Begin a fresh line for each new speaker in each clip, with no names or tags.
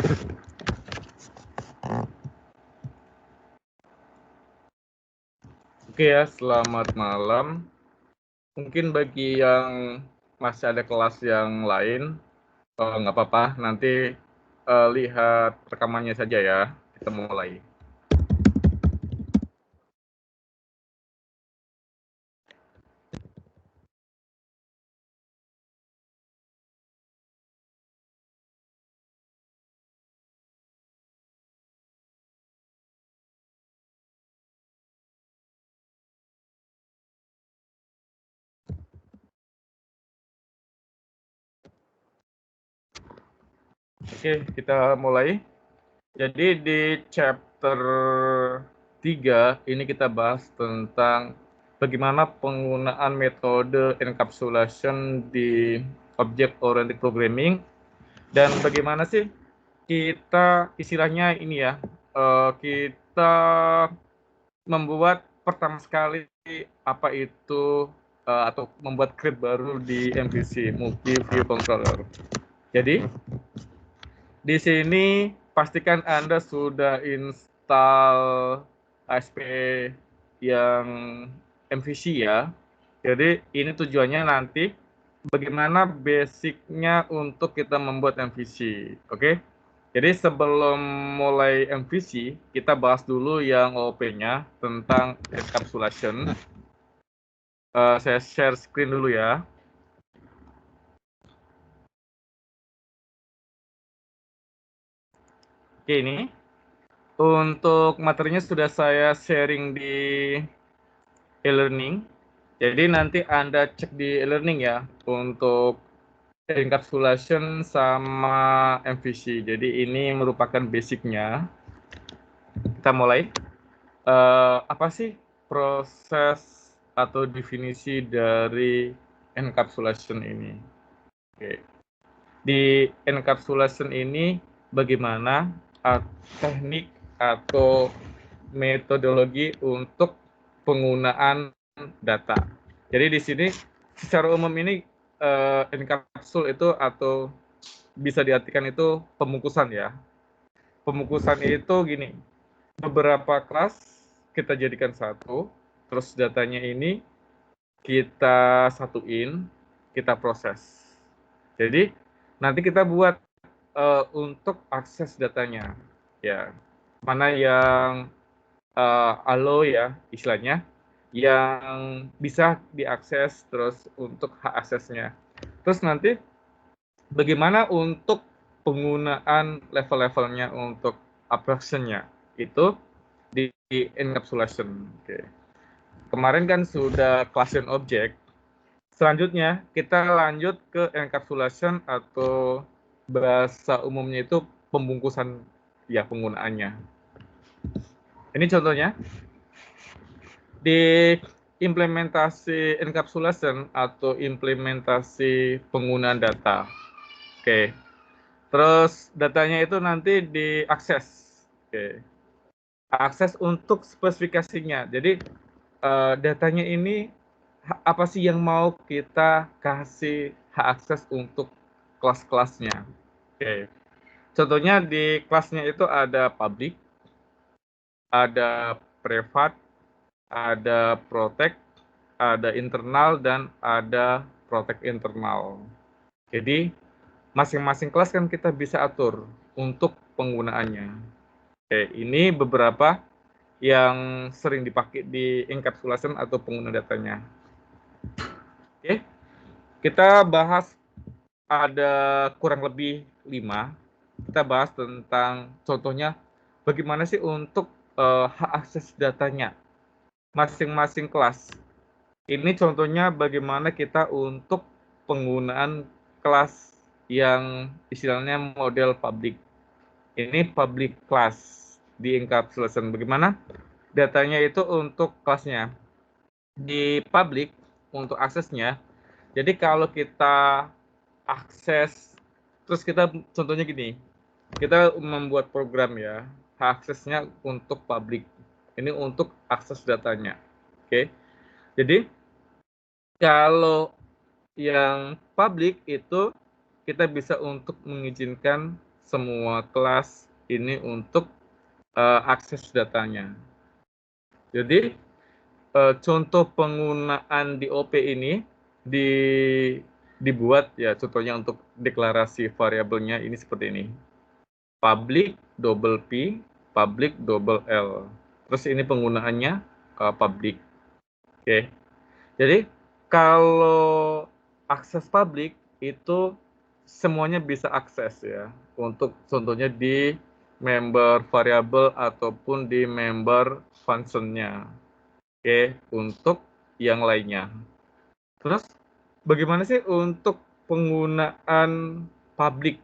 Oke ya, selamat malam. Mungkin bagi yang masih ada kelas yang lain, nggak apa-apa, nanti lihat rekamannya saja ya. Kita mulai. Oke, kita mulai. Jadi di chapter 3 ini kita bahas tentang bagaimana penggunaan metode encapsulation di object oriented programming dan bagaimana sih kita istilahnya ini ya, kita membuat pertama sekali apa itu atau membuat script baru di MVC, Multi View Controller. Jadi di sini pastikan Anda sudah install ASP yang MVC ya. Jadi ini tujuannya nanti bagaimana basicnya untuk kita membuat MVC, oke? Jadi sebelum mulai MVC, kita bahas dulu yang OOP-nya tentang encapsulation. Saya share screen dulu ya. Oke, ini untuk materinya sudah saya sharing di e-learning. Jadi nanti Anda cek di e-learning ya untuk encapsulation sama MVC. Jadi ini merupakan basicnya. Kita mulai. Apa sih proses atau definisi dari encapsulation ini? Oke. Di encapsulation ini bagaimana teknik atau metodologi untuk penggunaan data. Jadi di sini secara umum ini encapsul itu atau bisa diartikan itu pembungkusan ya. Pembungkusan itu gini, beberapa kelas kita jadikan satu, terus datanya ini kita satuin, kita proses. Jadi nanti kita buat untuk akses datanya, ya mana yang allow ya istilahnya, yang bisa diakses terus untuk hak aksesnya. Terus nanti bagaimana untuk penggunaan level-levelnya untuk abstraction-nya itu di encapsulation. Oke. Kemarin kan sudah class and object. Selanjutnya kita lanjut ke encapsulation atau bahasa umumnya itu pembungkusan ya penggunaannya. Ini contohnya di implementasi encapsulation atau implementasi penggunaan data. Oke. Terus datanya itu nanti diakses. Oke. Akses untuk spesifikasinya. Jadi datanya ini apa sih yang mau kita kasih hak akses untuk kelas-kelasnya. Oke. Contohnya di kelasnya itu ada public, ada private, ada protect, ada internal, dan ada protect internal. Jadi masing-masing kelas kan kita bisa atur untuk penggunaannya. Oke, ini beberapa yang sering dipakai di encapsulation atau pengguna datanya. Oke, kita bahas ada kurang lebih 5. Kita bahas tentang contohnya bagaimana sih untuk hak akses datanya masing-masing kelas. Ini contohnya bagaimana kita untuk penggunaan kelas yang istilahnya model public. Ini public class di encapsulation. Bagaimana datanya itu untuk kelasnya. Di public untuk aksesnya, jadi kalau kita akses, terus kita contohnya gini, kita membuat program ya, aksesnya untuk public. Ini untuk akses datanya. Oke. Jadi kalau yang public itu kita bisa untuk mengizinkan semua kelas ini untuk akses datanya. Jadi contoh penggunaan DOP ini dibuat ya, contohnya untuk deklarasi variabelnya ini seperti ini. Public double P, public double L. Terus ini penggunaannya public. Oke. Jadi kalau akses public itu semuanya bisa akses ya. Untuk contohnya di member variabel ataupun di member function-nya. Oke, untuk yang lainnya. Terus bagaimana sih untuk penggunaan public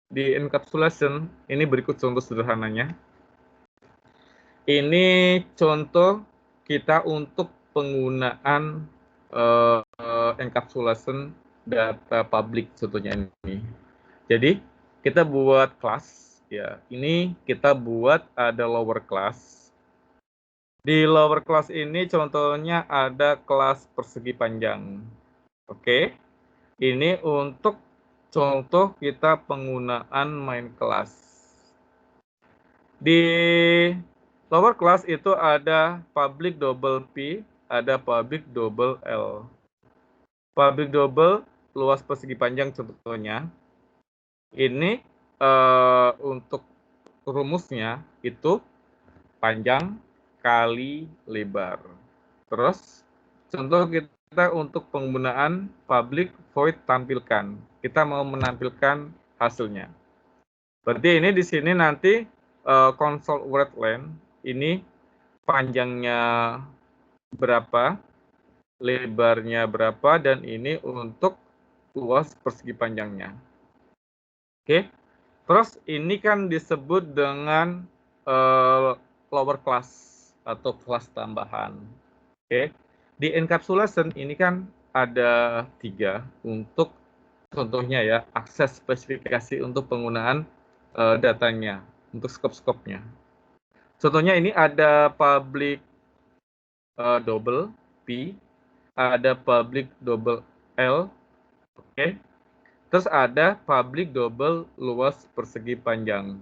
di encapsulation? Ini berikut contoh sederhananya. Ini contoh kita untuk penggunaan encapsulation data public contohnya ini. Jadi kita buat kelas ya. Ini kita buat ada lower class. Di lower class ini contohnya ada kelas persegi panjang. Oke. Ini untuk contoh kita penggunaan main class. Di lower class itu ada public double P, ada public double L. Public double luas persegi panjang contohnya. Ini untuk rumusnya itu panjang kali lebar. Terus contoh kita untuk penggunaan public void tampilkan. Kita mau menampilkan hasilnya. Berarti ini di sini nanti console word length ini panjangnya berapa, lebarnya berapa, dan ini untuk luas persegi panjangnya. Oke. Terus ini kan disebut dengan lower class atau kelas tambahan. Oke. Di encapsulation ini kan ada 3 untuk contohnya ya, akses spesifikasi untuk penggunaan datanya, untuk scope-scope-nya. Contohnya ini ada public double P, ada public double L, oke. Terus ada public double luas persegi panjang.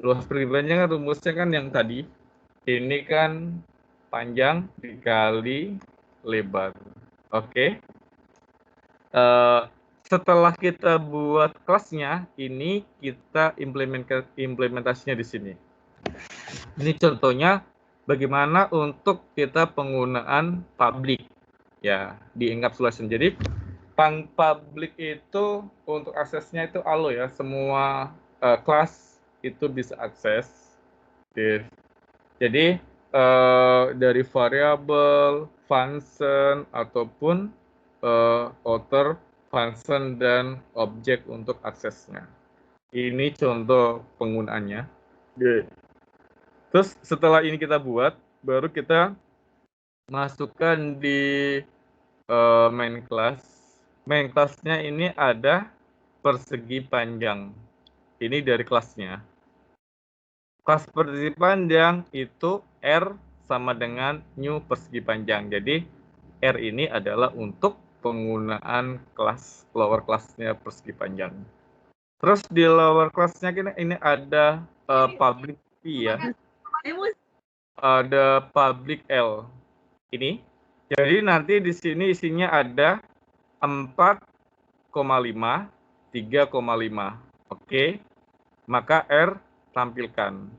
Luas persegi panjang rumusnya kan yang tadi. Ini kan panjang dikali lebar. Oke. Setelah kita buat kelasnya, ini kita implementasinya di sini. Ini contohnya bagaimana untuk kita penggunaan public ya di encapsulation. Jadi public itu untuk aksesnya itu allo ya, semua kelas itu bisa akses. Jadi dari variabel, function ataupun outer, function dan objek untuk aksesnya. Ini contoh penggunaannya. Terus setelah ini kita buat, baru kita masukkan di main class. Main class-nya ini ada persegi panjang. Ini dari kelasnya. Kelas persegi panjang itu R sama dengan new persegi panjang. Jadi R ini adalah untuk penggunaan kelas lower class-nya persegi panjang. Terus di lower class-nya ini ada public P ya. Ada public L. Ini. Jadi nanti di sini isinya ada 4,5, 3,5. Oke. Maka R tampilkan.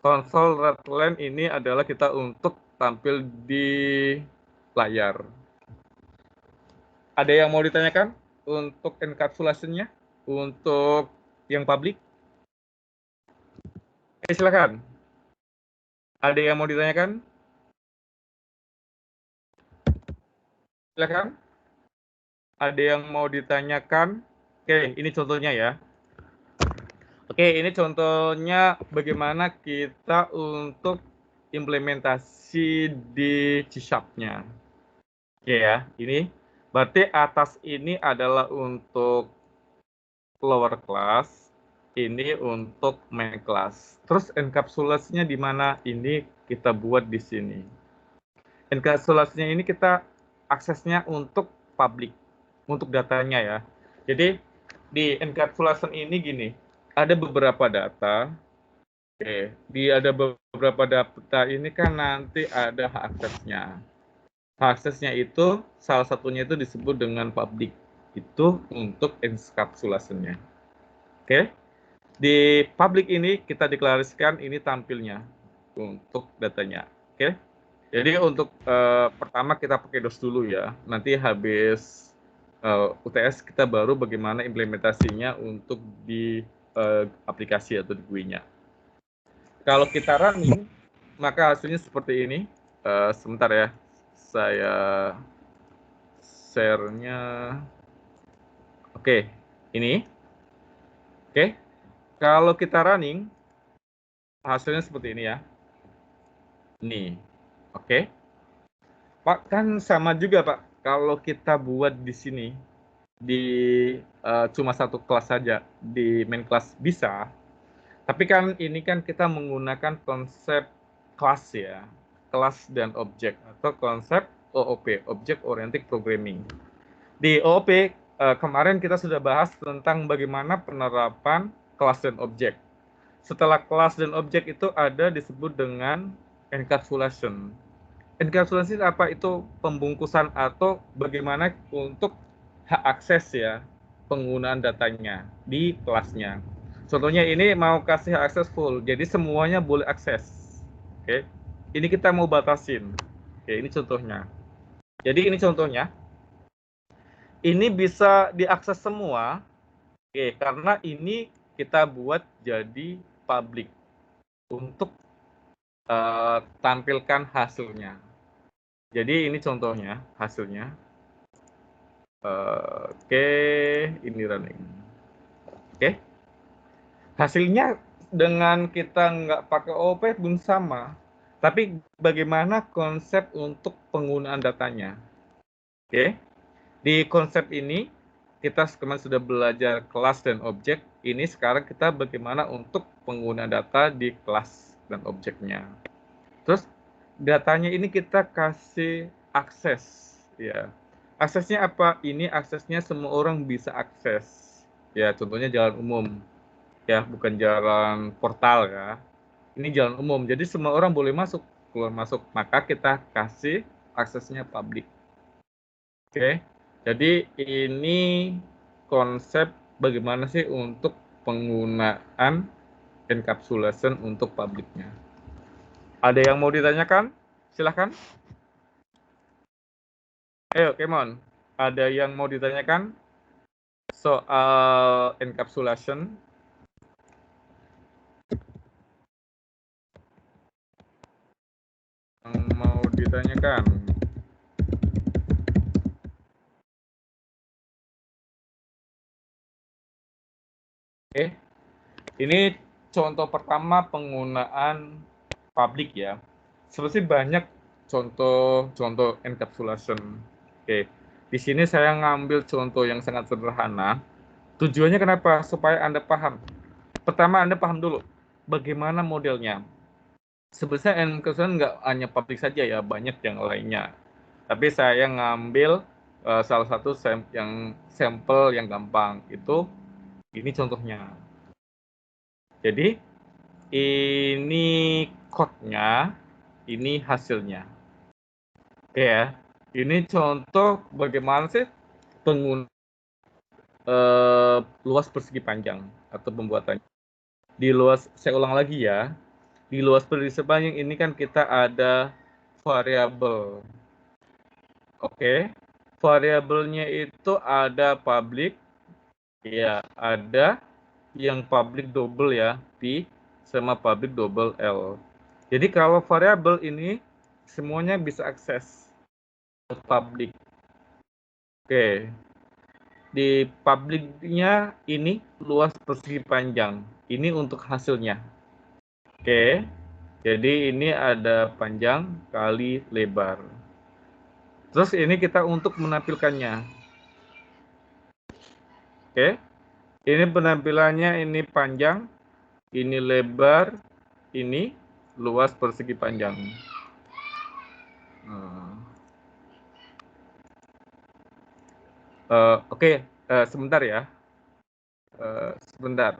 Console readline ini adalah kita untuk tampil di layar. Ada yang mau ditanyakan untuk encapsulation-nya? Untuk yang public? Silakan. Ada yang mau ditanyakan? Silakan. Ada yang mau ditanyakan? Oke, ini contohnya ya. Oke, ini contohnya bagaimana kita untuk implementasi di C#-nya. Oke ya, ini berarti atas ini adalah untuk lower class, ini untuk main class. Terus encapsulasinya di mana? Ini kita buat di sini. Encapsulasinya ini kita aksesnya untuk public, untuk datanya ya. Jadi di encapsulation ini gini, ada beberapa data. Oke, ada beberapa data ini kan nanti ada hak aksesnya. Hak aksesnya itu salah satunya itu disebut dengan public. Itu untuk encapsulation-nya. Oke. Di public ini kita deklarasikan ini tampilnya untuk datanya. Oke. Jadi untuk pertama kita pakai DOS dulu ya. Nanti habis UTS kita baru bagaimana implementasinya untuk di aplikasi atau di GUI-nya. Kalau kita running, maka hasilnya seperti ini. Sebentar ya, saya share-nya. Oke, ini. Oke, kalau kita running, hasilnya seperti ini ya. Nih, oke. Pak, kan sama juga Pak. Kalau kita buat di sini, di cuma satu kelas saja, di main class bisa. Tapi kan ini kan kita menggunakan konsep kelas ya, kelas dan objek, atau konsep OOP, Object Oriented Programming. Di OOP kemarin kita sudah bahas tentang bagaimana penerapan kelas dan objek. Setelah kelas dan objek itu ada disebut dengan encapsulation. Encapsulasi apa? Itu pembungkusan atau bagaimana untuk hak akses ya, penggunaan datanya di kelasnya. Contohnya ini mau kasih akses full, jadi semuanya boleh akses. Oke, ini kita mau batasin. Oke, ini contohnya. Jadi ini contohnya, ini bisa diakses semua. Oke, karena ini kita buat jadi public untuk tampilkan hasilnya. Jadi ini contohnya hasilnya. Oke, ini running. Oke, hasilnya dengan kita nggak pakai OOP pun sama. Tapi bagaimana konsep untuk penggunaan datanya? Oke, di konsep ini kita kemarin sudah belajar kelas dan objek. Ini sekarang kita bagaimana untuk penggunaan data di kelas dan objeknya. Terus datanya ini kita kasih akses, ya. Aksesnya apa? Ini aksesnya semua orang bisa akses. Ya, contohnya jalan umum, ya, bukan jalan portal ya. Ini jalan umum, jadi semua orang boleh masuk, keluar masuk. Maka kita kasih aksesnya public. Oke, jadi ini konsep bagaimana sih untuk penggunaan encapsulation untuk publiknya. Ada yang mau ditanyakan? Silahkan. Ayo, Kemon. Ada yang mau ditanyakan soal encapsulation? Yang mau ditanyakan? Oke, ini contoh pertama penggunaan public ya. Sebenarnya banyak contoh encapsulation. Oke, di sini saya ngambil contoh yang sangat sederhana. Tujuannya kenapa? Supaya Anda paham. Pertama, Anda paham dulu bagaimana modelnya. Sebenarnya encapsulation nggak hanya public saja ya, banyak yang lainnya. Tapi saya ngambil salah satu yang sampel yang gampang. Ini contohnya. Jadi ini code-nya, ini hasilnya. Oke ya. Ini contoh bagaimana sih penggunaan luas persegi panjang atau pembuatannya. Saya ulang lagi ya. Di luas persegi panjang ini kan kita ada variabel. Oke. Variabelnya itu ada public, ya, ada yang public double ya, P sama public double L. Jadi kalau variabel ini semuanya bisa akses ke public. Oke. Di publiknya ini luas persegi panjang. Ini untuk hasilnya. Oke. Jadi ini ada panjang kali lebar. Terus ini kita untuk menampilkannya. Oke. Ini penampilannya, ini panjang, ini lebar, ini luas persegi panjang. Oke, sebentar ya. Sebentar.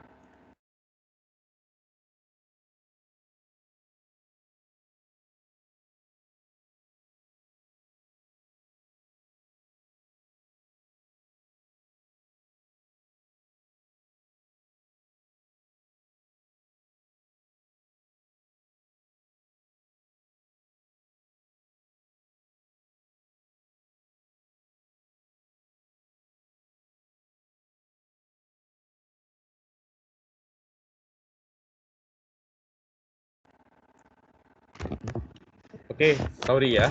Oke, sorry ya.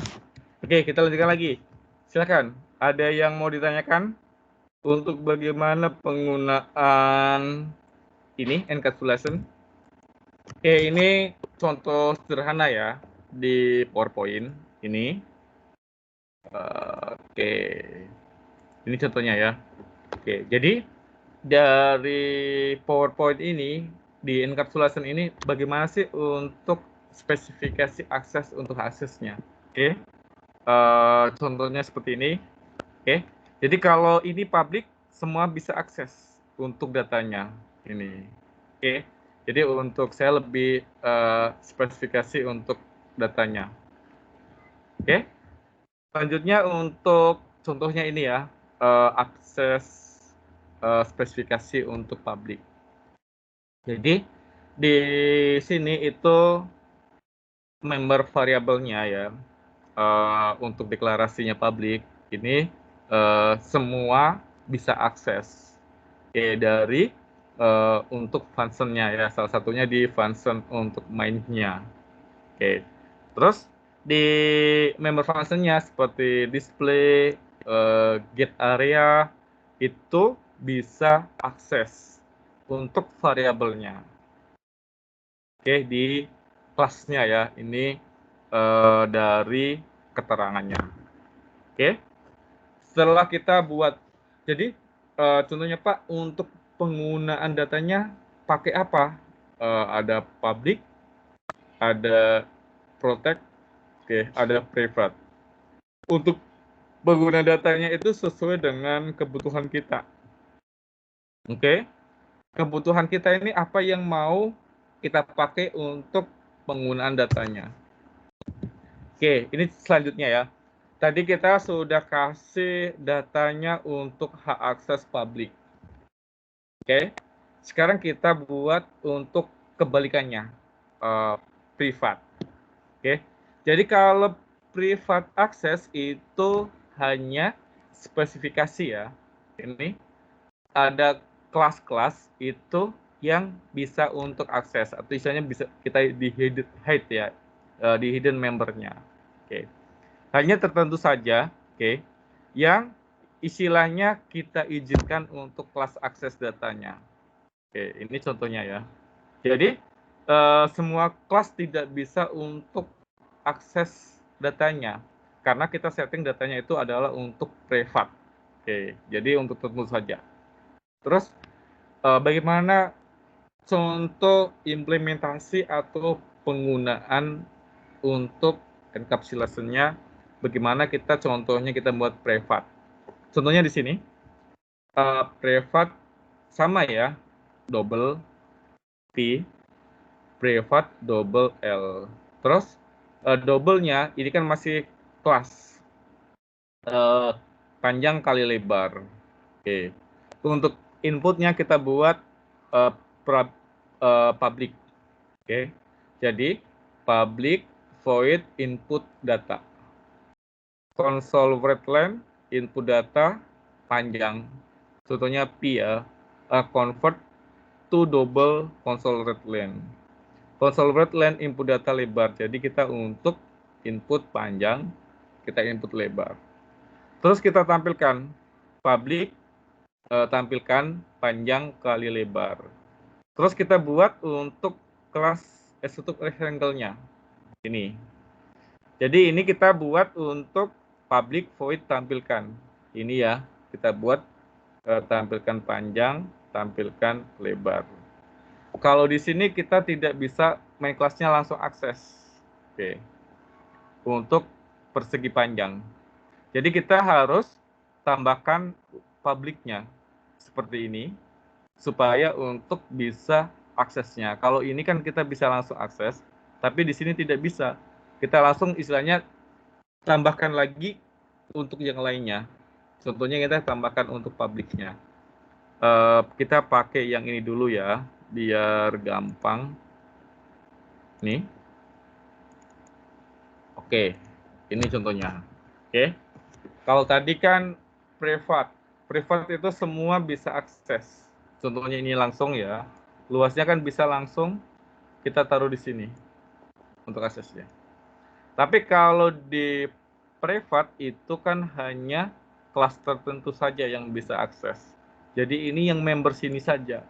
Oke, kita lanjutkan lagi. Silakan. Ada yang mau ditanyakan untuk bagaimana penggunaan ini encapsulation? Oke, ini contoh sederhana ya di PowerPoint ini. Oke, ini contohnya ya. Oke, jadi dari PowerPoint ini di encapsulation ini bagaimana sih untuk spesifikasi akses untuk aksesnya? Oke, contohnya seperti ini. Oke, jadi kalau ini public semua bisa akses untuk datanya ini. Oke, jadi untuk saya lebih spesifikasi untuk datanya. Oke, selanjutnya untuk contohnya ini ya, akses spesifikasi untuk public. Jadi di sini itu member variabelnya ya, untuk deklarasinya public ini semua bisa akses dari untuk functionnya ya, salah satunya di function untuk mainnya. Oke, terus di member functionnya seperti display, get area itu bisa akses untuk variabelnya. Oke, di kelasnya ya, ini dari keterangannya. Oke, setelah kita buat, jadi contohnya Pak, untuk penggunaan datanya pakai apa? Ada public, ada protect, oke, ada private. Untuk pengguna datanya itu sesuai dengan kebutuhan kita. Oke, kebutuhan kita ini apa yang mau kita pakai untuk penggunaan datanya. Oke, ini selanjutnya ya. Tadi kita sudah kasih datanya untuk hak akses publik. Oke, sekarang kita buat untuk kebalikannya, privat. Oke, jadi kalau privat akses itu hanya spesifikasi ya. Ini ada kelas-kelas itu yang bisa untuk akses, atau istilahnya bisa kita di hide ya, di hidden membernya. Oke, hanya tertentu saja, oke, yang istilahnya kita izinkan untuk kelas akses datanya. Oke, ini contohnya ya. Jadi semua kelas tidak bisa untuk akses datanya karena kita setting datanya itu adalah untuk privat. Oke, jadi untuk tertentu saja. Terus bagaimana contoh implementasi atau penggunaan untuk encapsulation-nya? Bagaimana kita contohnya kita buat privat? Contohnya di sini privat sama ya, double P, privat double L. Terus double-nya ini kan masih kelas panjang kali lebar. Oke, untuk inputnya kita buat public. Oke, jadi public void input data. Console readline input data panjang. Contohnya P ya, convert to double console readline. Console readline input data lebar. Jadi kita untuk input panjang, kita input lebar. Terus kita tampilkan public, tampilkan panjang kali lebar. Terus kita buat untuk kelas execute rectangle-nya. Ini. Jadi ini kita buat untuk public void tampilkan. Ini ya, kita buat tampilkan panjang, tampilkan lebar. Kalau di sini kita tidak bisa main kelasnya langsung akses. Oke. Untuk persegi panjang. Jadi kita harus tambahkan publiknya seperti ini supaya untuk bisa aksesnya. Kalau ini kan kita bisa langsung akses, tapi di sini tidak bisa. Kita langsung istilahnya tambahkan lagi untuk yang lainnya. Contohnya kita tambahkan untuk publiknya. Kita pakai yang ini dulu ya, biar gampang. Nih. Oke, ini contohnya. Oke. Kalau tadi kan privat. Privat itu semua bisa akses. Contohnya ini langsung ya. Luasnya kan bisa langsung kita taruh di sini untuk aksesnya. Tapi kalau di privat itu kan hanya kelas tertentu saja yang bisa akses. Jadi ini yang member sini saja.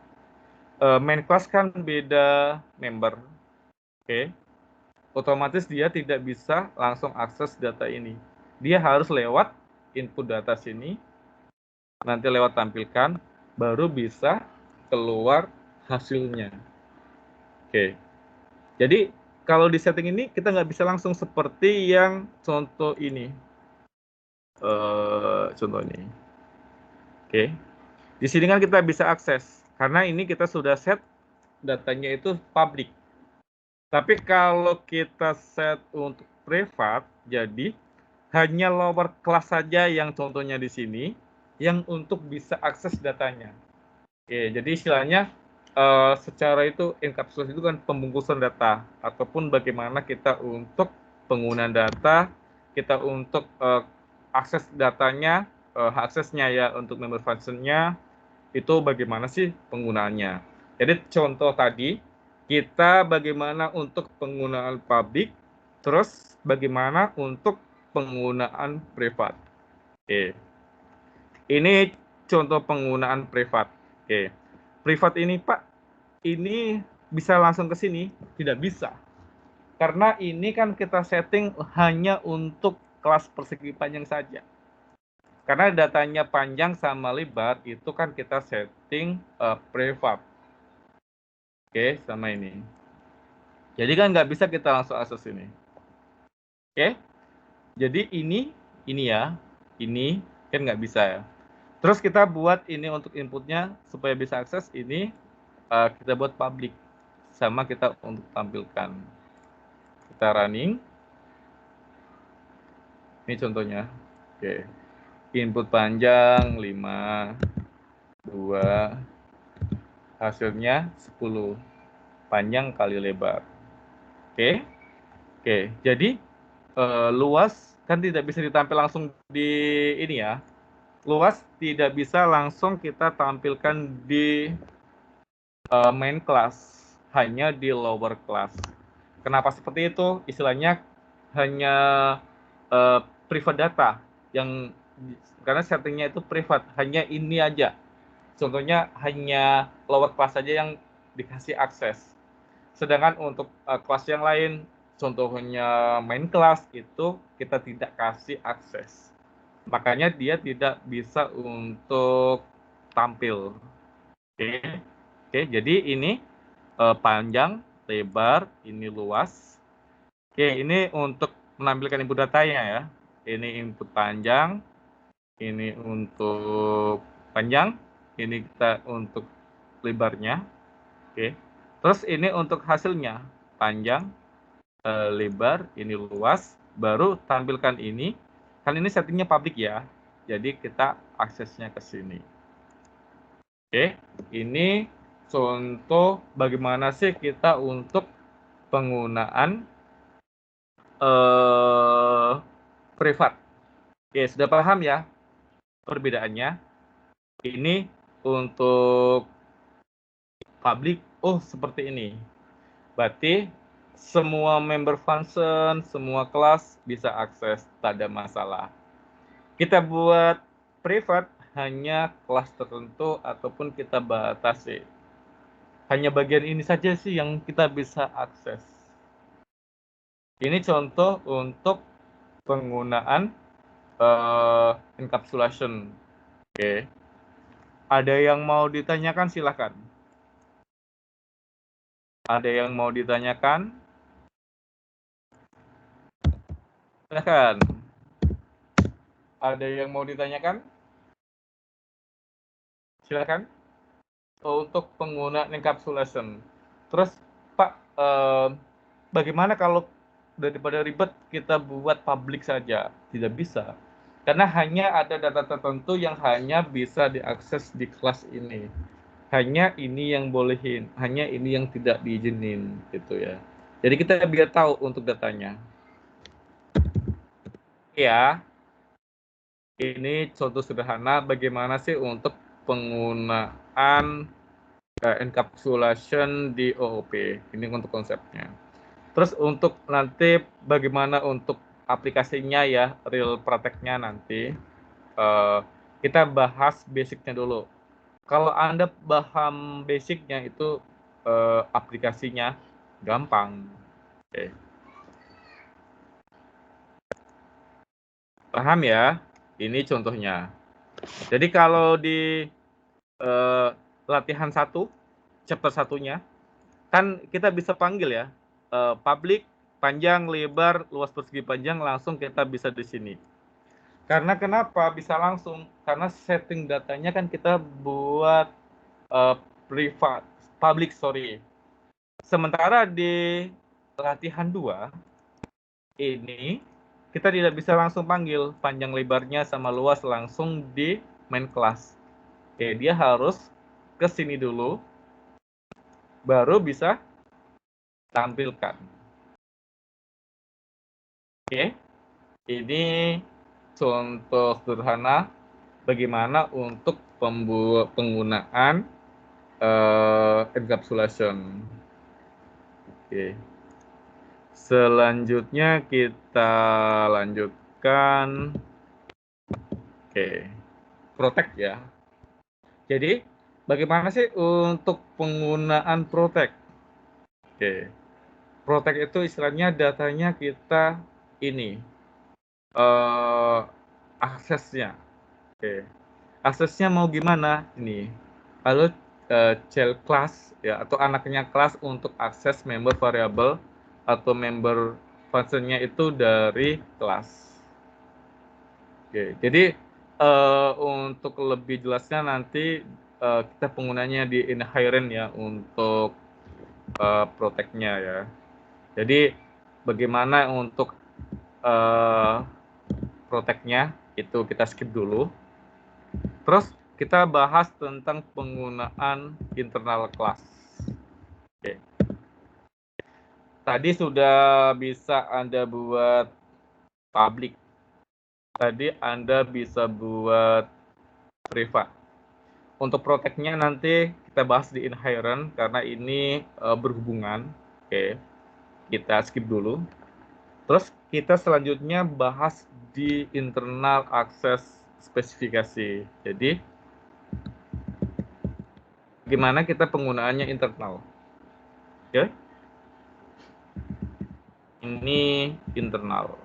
Main class kan beda member, oke? Otomatis dia tidak bisa langsung akses data ini. Dia harus lewat input data sini, nanti lewat tampilkan, baru bisa keluar hasilnya. Oke. Jadi kalau di setting ini kita nggak bisa langsung seperti yang contoh ini. Contoh ini. Oke. Di sini kan kita bisa akses karena ini kita sudah set datanya itu public. Tapi kalau kita set untuk privat, jadi hanya lower class saja yang contohnya di sini yang untuk bisa akses datanya. Oke, jadi istilahnya secara itu encapsulasi itu kan pembungkusan data ataupun bagaimana kita untuk penggunaan data, kita untuk akses datanya, aksesnya ya untuk member function-nya itu bagaimana sih penggunaannya. Jadi contoh tadi kita bagaimana untuk penggunaan public, terus bagaimana untuk penggunaan privat. Oke. Ini contoh penggunaan privat. Oke. Privat ini Pak, ini bisa langsung ke sini? Tidak bisa. Karena ini kan kita setting hanya untuk kelas persegi panjang saja. Karena datanya panjang sama lebar itu kan kita setting privat. Oke, sama ini. Jadi kan nggak bisa kita langsung akses ini. Oke, jadi ini ya, ini kan nggak bisa ya. Terus kita buat ini untuk inputnya supaya bisa akses ini, kita buat public. Sama kita untuk tampilkan. Kita running. Ini contohnya. Oke. Input panjang 5, 2, hasilnya 10. Panjang kali lebar. Oke. Oke, jadi luas kan tidak bisa ditampil langsung di ini ya. Luas tidak bisa langsung kita tampilkan di main class, hanya di lower class. Kenapa seperti itu? Istilahnya hanya private data yang karena settingnya itu privat, hanya ini aja. Contohnya hanya lower class saja yang dikasih akses. Sedangkan untuk kelas yang lain, contohnya main class itu kita tidak kasih akses. Makanya dia tidak bisa untuk tampil. Oke, oke. Jadi ini panjang, lebar, ini luas. Oke, ini untuk menampilkan input datanya ya. Ini input panjang, ini untuk panjang, ini kita untuk lebarnya. Oke. Terus ini untuk hasilnya, panjang, lebar, ini luas, baru tampilkan ini. Kan ini settingnya public ya, jadi kita aksesnya ke sini. Oke, ini contoh bagaimana sih kita untuk penggunaan privat. Oke, sudah paham ya perbedaannya? Ini untuk public, oh seperti ini. Berarti semua member function, semua kelas bisa akses, tak ada masalah. Kita buat privat hanya kelas tertentu ataupun kita batasi. Hanya bagian ini saja sih yang kita bisa akses. Ini contoh untuk penggunaan encapsulation. Oke. Ada yang mau ditanyakan silakan. Ada yang mau ditanyakan? Silakan. Ada yang mau ditanyakan? Silakan. Untuk penggunaan encapsulation. Terus Pak, bagaimana kalau daripada ribet kita buat public saja? Tidak bisa. Karena hanya ada data tertentu yang hanya bisa diakses di kelas ini. Hanya ini yang bolehin, hanya ini yang tidak diizinin gitu ya. Jadi kita biar tahu untuk datanya. Ya, ini contoh sederhana bagaimana sih untuk penggunaan encapsulation di OOP. Ini untuk konsepnya. Terus untuk nanti bagaimana untuk aplikasinya ya, real prakteknya nanti, kita bahas basicnya dulu. Kalau Anda paham basicnya itu, aplikasinya gampang. Oke. Paham ya? Ini contohnya. Jadi kalau di, latihan 1, chapter satunya, kan kita bisa panggil ya, publik, panjang, lebar, luas persegi panjang, langsung kita bisa di sini. Karena kenapa bisa langsung? Karena setting datanya kan kita buat, privat, public sorry. Sementara di latihan 2, ini kita tidak bisa langsung panggil panjang lebarnya sama luas langsung di main class. Oke, dia harus ke sini dulu, baru bisa tampilkan. Oke, ini contoh sederhana bagaimana untuk penggunaan encapsulation. Oke. Selanjutnya kita lanjutkan. Oke, protect ya. Jadi bagaimana sih untuk penggunaan protect? Oke, protect itu istilahnya datanya kita ini aksesnya. Oke, aksesnya mau gimana? Ini lalu child class ya atau anaknya kelas untuk akses member variable atau member functionnya itu dari kelas. Oke, jadi untuk lebih jelasnya nanti kita penggunanya di inherent ya untuk protect-nya ya. Jadi bagaimana untuk protect-nya itu kita skip dulu. Terus kita bahas tentang penggunaan internal class. Oke. Tadi sudah bisa Anda buat public. Tadi Anda bisa buat privat. Untuk protect-nya nanti kita bahas di inherent karena ini berhubungan. Oke, kita skip dulu. Terus kita selanjutnya bahas di internal access spesifikasi. Jadi gimana kita penggunaannya internal. Oke, ini internal.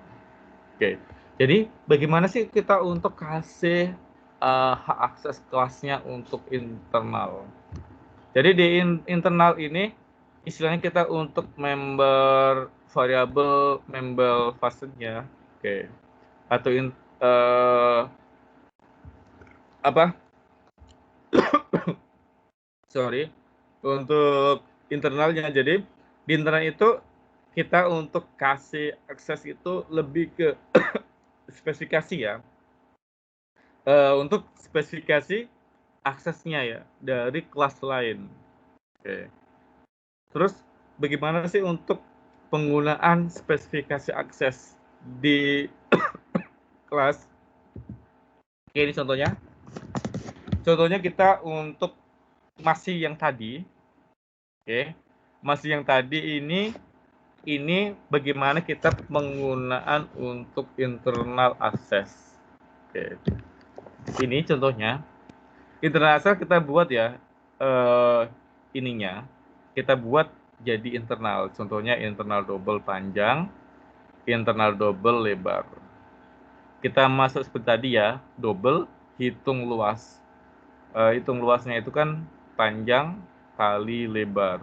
Oke, jadi bagaimana sih kita untuk kasih hak akses kelasnya untuk internal. Jadi di internal ini istilahnya kita untuk member variable member facetnya, oke, atau apa? Sorry, untuk internalnya. Jadi di internal itu kita untuk kasih akses itu lebih ke spesifikasi ya. Untuk spesifikasi aksesnya ya dari kelas lain. Oke. Terus bagaimana sih untuk penggunaan spesifikasi akses di kelas? Oke, ini contohnya. Contohnya kita untuk masih yang tadi, oke, masih yang tadi ini bagaimana kita penggunaan untuk internal access. Oke, ini contohnya. Internal access kita buat ya, ininya kita buat jadi internal. Contohnya internal double panjang, internal double lebar. Kita masuk seperti tadi ya, double hitung luas. Hitung luasnya itu kan panjang kali lebar.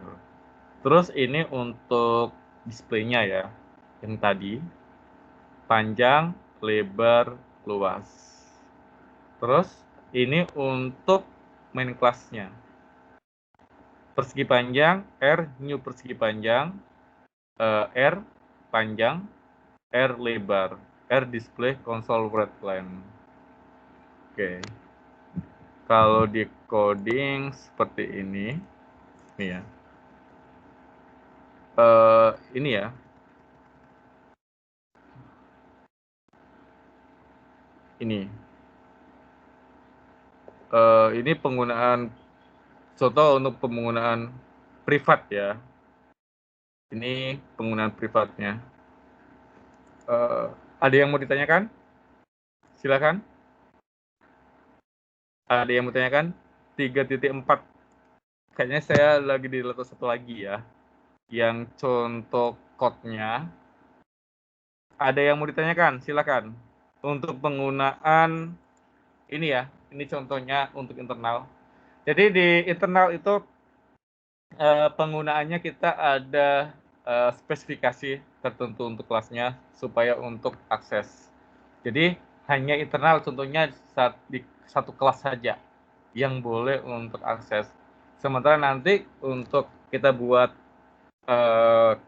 Terus ini untuk displaynya ya, yang tadi panjang, lebar, luas. Terus ini untuk main class-nya. Persegi panjang, R new persegi panjang, R panjang, R lebar, R display console write line. Oke. Kalau di coding seperti ini, nih ya. Ini ya. Ini penggunaan contoh untuk penggunaan privat ya. Ini penggunaan privatnya. Ada yang mau ditanyakan? Silakan. Ada yang mau ditanyakan? 3.4. Kayaknya saya lagi di level satu lagi ya. Yang contoh code-nya. Ada yang mau ditanyakan? Silakan. Untuk penggunaan ini ya, ini contohnya untuk internal. Jadi di internal itu penggunaannya kita ada spesifikasi tertentu untuk kelasnya supaya untuk akses. Jadi hanya internal contohnya di satu kelas saja yang boleh untuk akses. Sementara nanti untuk kita buat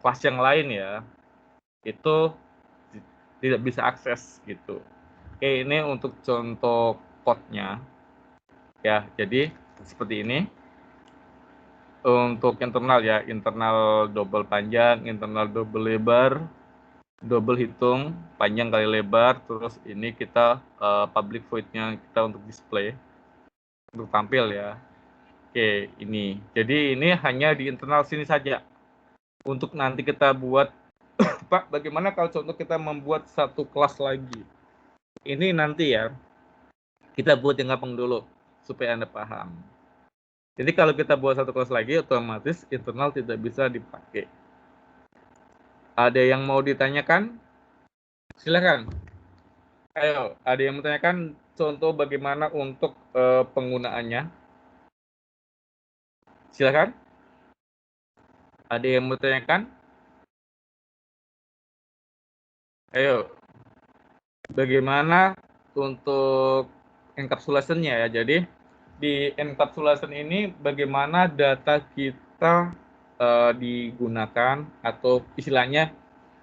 kelas yang lain ya, itu tidak bisa akses gitu. Oke, ini untuk contoh code-nya. Ya, jadi seperti ini. Untuk internal ya, internal double panjang, internal double lebar, double hitung, panjang kali lebar, terus ini kita public void-nya kita untuk display, untuk tampil ya. Oke, ini. Jadi ini hanya di internal sini saja. Untuk nanti kita buat, Pak, bagaimana kalau contoh kita membuat satu kelas lagi? Ini nanti ya, kita buat yang gampang dulu, supaya Anda paham. Jadi kalau kita buat satu kelas lagi, otomatis internal tidak bisa dipakai. Ada yang mau ditanyakan? Silakan. Ayo, ada yang mau ditanyakan contoh bagaimana untuk penggunaannya? Silakan. Ada yang mau ditanyakan? Ayo, bagaimana untuk encapsulation-nya ya? Jadi di encapsulation ini bagaimana data kita digunakan, atau istilahnya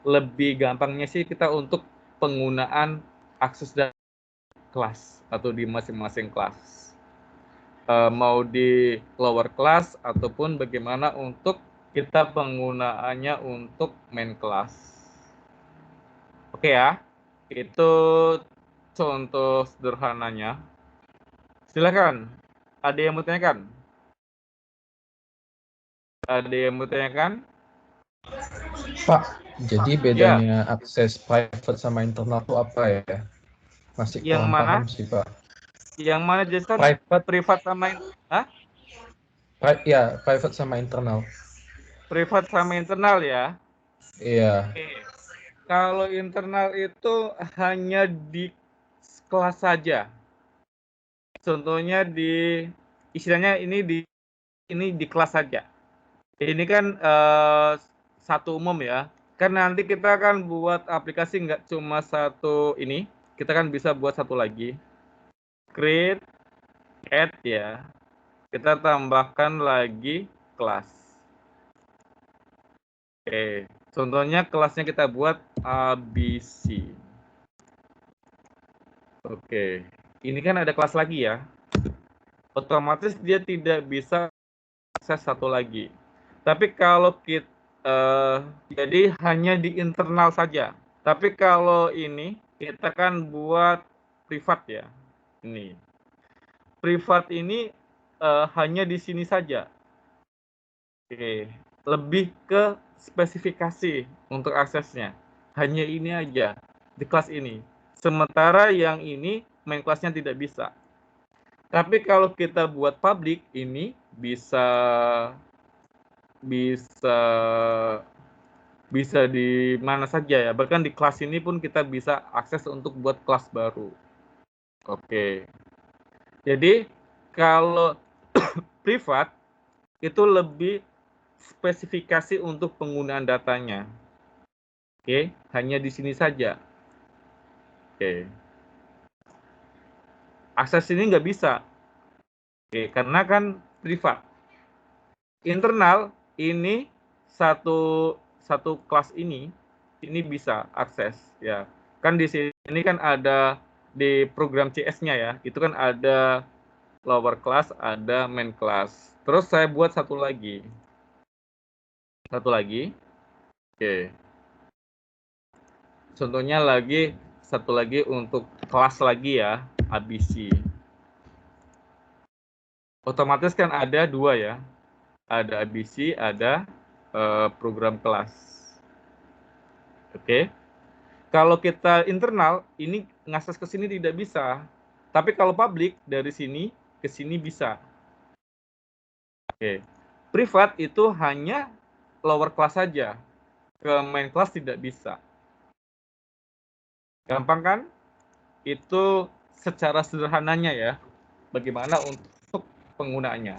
lebih gampangnya sih kita untuk penggunaan akses data kelas atau di masing-masing kelas. Mau di lower class ataupun bagaimana untuk kita penggunaannya untuk main class. Oke ya, itu contoh sederhananya. Silakan, ada yang mau tanyakan? Ada yang mau tanyakan?
Pak, jadi bedanya akses private sama internal itu apa ya? Masih
Yang
kurang
mana?
paham sih, Pak.
Yang mana Jason?
Privat
sama hah?
Ya, private sama internal.
Privat sama internal ya.
Iya.
Oke. Kalau internal itu hanya di kelas saja. Contohnya istilahnya ini di kelas saja. Ini kan satu umum ya. Kan nanti kita akan buat aplikasi nggak cuma satu ini. Kita kan bisa buat satu lagi. Create, add ya. Kita tambahkan lagi kelas. Oke. Contohnya kelasnya kita buat ABC. Oke. Ini kan ada kelas lagi ya. Otomatis dia tidak bisa akses satu lagi. Tapi kalau kita jadi hanya di internal saja. Tapi kalau ini kita kan buat privat ya. Ini. Privat ini hanya di sini saja. Oke. Lebih ke spesifikasi untuk aksesnya. Hanya ini aja di kelas ini. Sementara yang ini main kelasnya tidak bisa. Tapi kalau kita buat public ini bisa di mana saja ya. Bahkan di kelas ini pun kita bisa akses untuk buat kelas baru. Oke. Jadi kalau privat itu lebih spesifikasi untuk penggunaan datanya. Oke, hanya di sini saja. Oke. Akses ini nggak bisa. Oke, karena kan privat. Internal ini satu kelas ini bisa akses ya. Kan di sini kan ada di program CS-nya ya. Itu kan ada lower class, ada main class. Terus saya buat satu lagi. Oke. Contohnya satu lagi untuk kelas lagi ya, ABC. Otomatis kan ada dua ya. Ada ABC, ada program kelas. Oke. Kalau kita internal, ini ngakses ke sini tidak bisa. Tapi kalau public, dari sini ke sini bisa. Oke. Privat itu hanya lower class saja. Ke main class tidak bisa. Gampang kan? Itu secara sederhananya ya. Bagaimana untuk penggunaannya.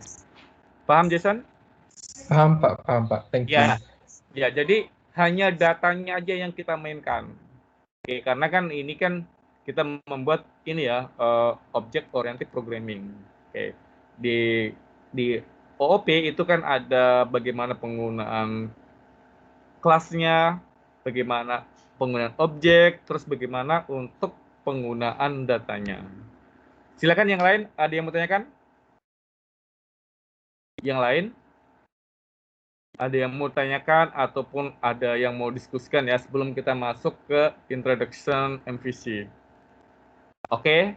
Paham, Jason?
Paham, Pak. Thank you.
Ya, jadi hanya datanya aja yang kita mainkan. Oke, karena kan ini kan kita membuat ini ya, object oriented programming. Oke. Di OOP itu kan ada bagaimana penggunaan kelasnya, bagaimana penggunaan objek, terus bagaimana untuk penggunaan datanya. Silakan yang lain, ada yang mau tanyakan? Yang lain? Ada yang mau tanyakan ataupun ada yang mau diskusikan ya sebelum kita masuk ke introduction MVC. Oke,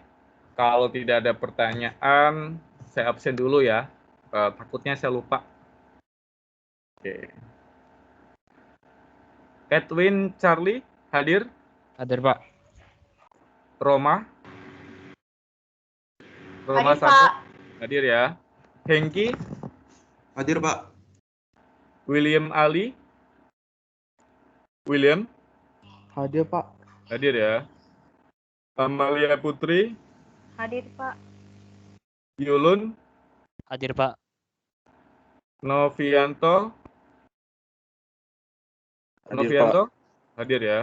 kalau tidak ada pertanyaan, saya absen dulu ya. Takutnya saya lupa. Oke. Edwin Charlie hadir?
Hadir, Pak.
Roma? Roma
Hadir,
Satu?
Pak.
Hadir ya. Hengki?
Hadir, Pak.
William Ali? William?
Hadir, Pak.
Hadir ya. Amalia Putri?
Hadir, Pak.
Yulun?
Hadir, Pak.
Novianto?
Hadir,
Novianto? Hadir ya.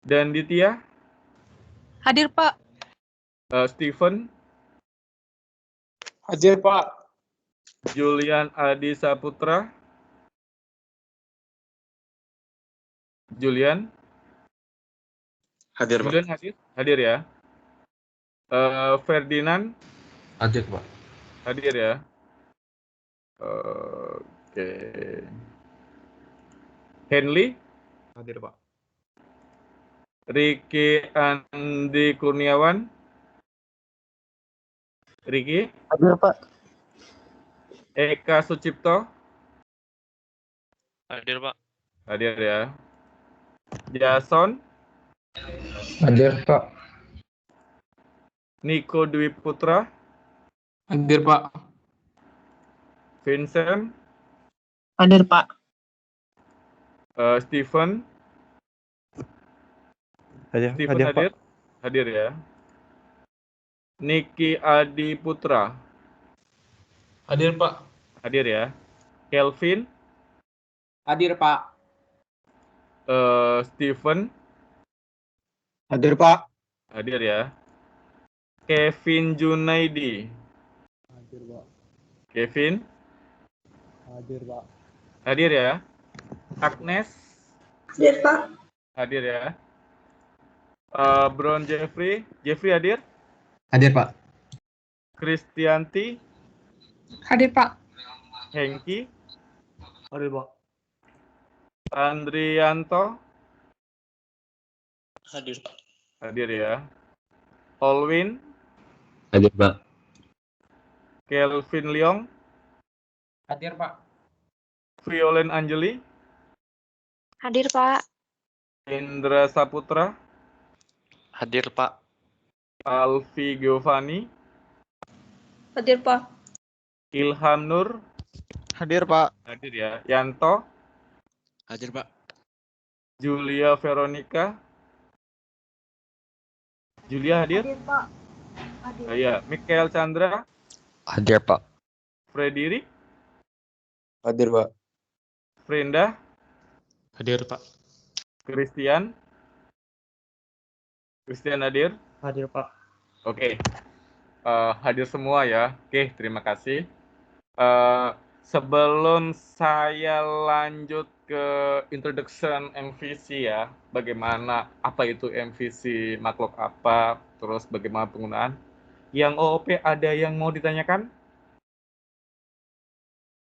Dan Ditya?
Hadir, Pak.
Steven?
Hadir, Pak.
Julian Adi Saputra? Julian?
Hadir, Pak.
Julian hadir? Hadir ya. Ferdinand?
Hadir, Pak.
Hadir ya. Oke. Henley?
Hadir, Pak.
Riki Andi Kurniawan? Riki?
Hadir, Pak.
Eka Sucipto?
Hadir, Pak.
Hadir ya. Jason?
Hadir, Pak.
Niko Dwi Putra?
Hadir, Pak.
Vincent?
Hadir, Pak.
Steven? Steven hadir? Hadir ya. Niki Adi Putra?
Hadir, Pak.
Hadir ya. Kelvin?
Hadir, Pak.
Steven?
Hadir, Pak.
Hadir ya. Kevin Junaidi?
Hadir, Pak.
Kevin?
Hadir, Pak.
Hadir ya. Agnes?
Hadir, Pak.
Hadir ya. Brown Jeffrey? Jeffrey hadir?
Hadir, Pak.
Kristianti?
Hadir, Pak.
Hengki?
Hadir, Pak.
Andrianto?
Hadir, Pak.
Hadir ya. Olwin?
Hadir, Pak.
Kelvin Leong?
Hadir, Pak.
Violen Anjeli?
Hadir, Pak.
Indra Saputra?
Hadir, Pak.
Alfi Giovanni?
Hadir, Pak.
Ilham Nur?
Hadir, Pak.
Hadir ya. Yanto?
Hadir, Pak.
Julia Veronica? Julia hadir?
Pak. Hadir.
Iya. Mikael Chandra?
Hadir, Pak.
Frediri?
Hadir, Pak.
Frenda?
Hadir, Pak.
Christian? Christian hadir?
Hadir, Pak.
Oke. Hadir semua ya. Oke, terima kasih. Sebelum saya lanjut ke introduction MVC ya, bagaimana, apa itu MVC, makhluk apa, terus bagaimana penggunaan. Yang OOP ada yang mau ditanyakan?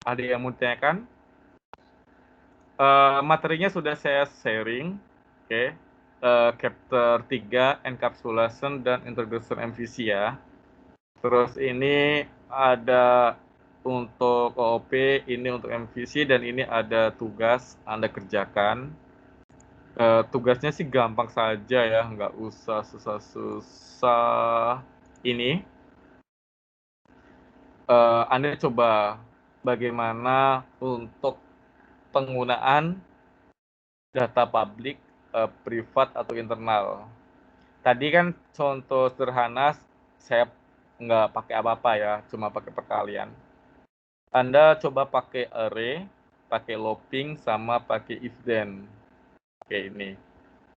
Ada yang mau ditanyakan? Materinya sudah saya sharing, oke. Chapter 3, Encapsulation dan Introduction MVC ya. Terus ini ada untuk OOP, ini untuk MVC, dan ini ada tugas Anda kerjakan. Tugasnya sih gampang saja ya, nggak usah susah-susah ini. Anda coba bagaimana untuk penggunaan data publik, privat atau internal. Tadi kan contoh sederhana, saya nggak pakai apa-apa ya, cuma pakai perkalian. Anda coba pakai array, pakai looping, sama pakai if then. Oke, ini.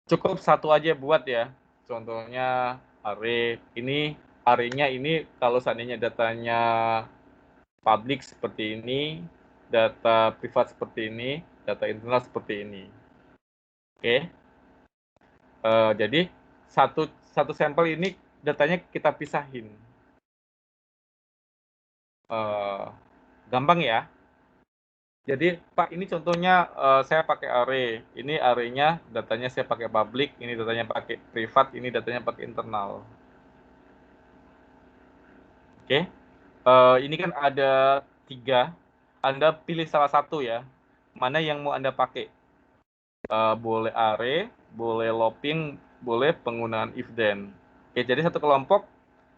Cukup satu aja buat ya. Contohnya array. Ini array-nya ini kalau seandainya datanya public seperti ini, data privat seperti ini, data internal seperti ini. Oke. Jadi satu sampel ini datanya kita pisahin. Gampang ya. Jadi Pak, ini contohnya saya pakai array. Ini array-nya datanya saya pakai public, ini datanya pakai privat, ini datanya pakai internal. Oke. Ini kan ada 3. Anda pilih salah satu ya. Mana yang mau Anda pakai? Boleh array, boleh looping, boleh penggunaan if then. Oke, jadi satu kelompok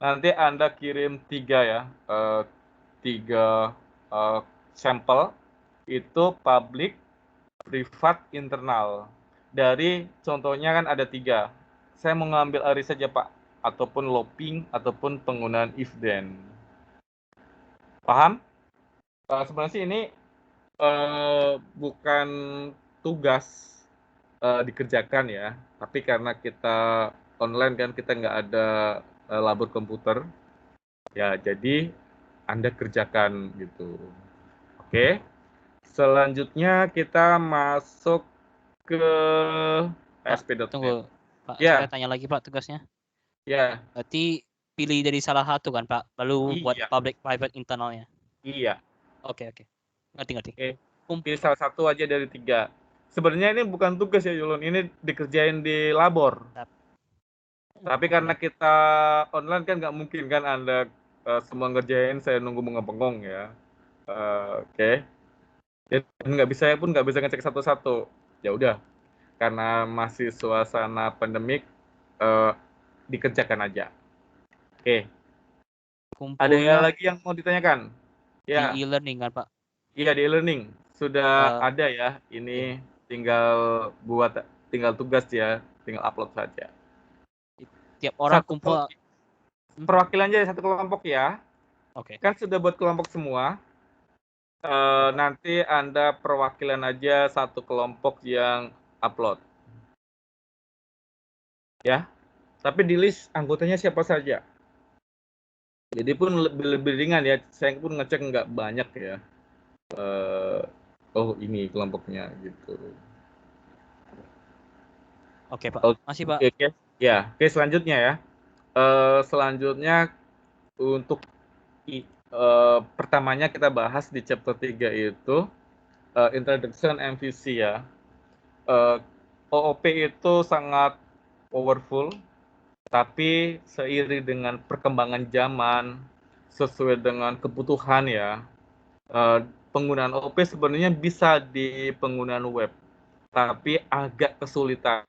nanti Anda kirim 3 ya. 3 sampel itu public, privat, internal. Dari contohnya kan ada 3. Saya mau ngambil array saja Pak, ataupun looping, ataupun penggunaan if then. Paham? Sebenarnya sih ini bukan tugas dikerjakan ya, tapi karena kita online kan, kita nggak ada labor komputer, ya jadi Anda kerjakan gitu. Oke. Selanjutnya kita masuk ke ASP.NET.
Tunggu, Pak.
Ya.
Saya tanya lagi Pak tugasnya.
Ya.
Berarti pilih dari salah satu kan Pak, lalu buat
Iya.
public private internalnya.
Iya.
Oke. Ngerti.
Oke. Pilih salah satu aja dari 3. Sebenarnya ini bukan tugas ya Yulun, ini dikerjain di labor. Tapi karena kita online kan nggak mungkin kan Anda semua ngerjain, saya nunggu bengong ya. Oke. Dan nggak bisa ngecek satu-satu. Ya udah, karena masih suasana pandemik, dikerjakan aja. Oke. Ada lagi yang mau ditanyakan? Ya.
Di e-learning kan Pak?
Iya, di e-learning sudah ada ya. Ini tinggal tugas ya, tinggal upload saja.
Tiap orang kumpul.
Perwakilan aja satu kelompok ya.
Oke.
Kan sudah buat kelompok semua. Nanti Anda perwakilan aja satu kelompok yang upload. Ya. Tapi di list anggotanya siapa saja. Jadi pun lebih ringan ya. Saya pun ngecek nggak banyak ya. Oh ini kelompoknya gitu.
Oke Pak. Masih Pak.
Oke. Ya. Oke, selanjutnya ya. Selanjutnya untuk pertamanya kita bahas di chapter 3 itu Introduction MVC ya. OOP itu sangat powerful, tapi seiring dengan perkembangan zaman, sesuai dengan kebutuhan ya, penggunaan OOP sebenarnya bisa di penggunaan web, tapi agak kesulitan,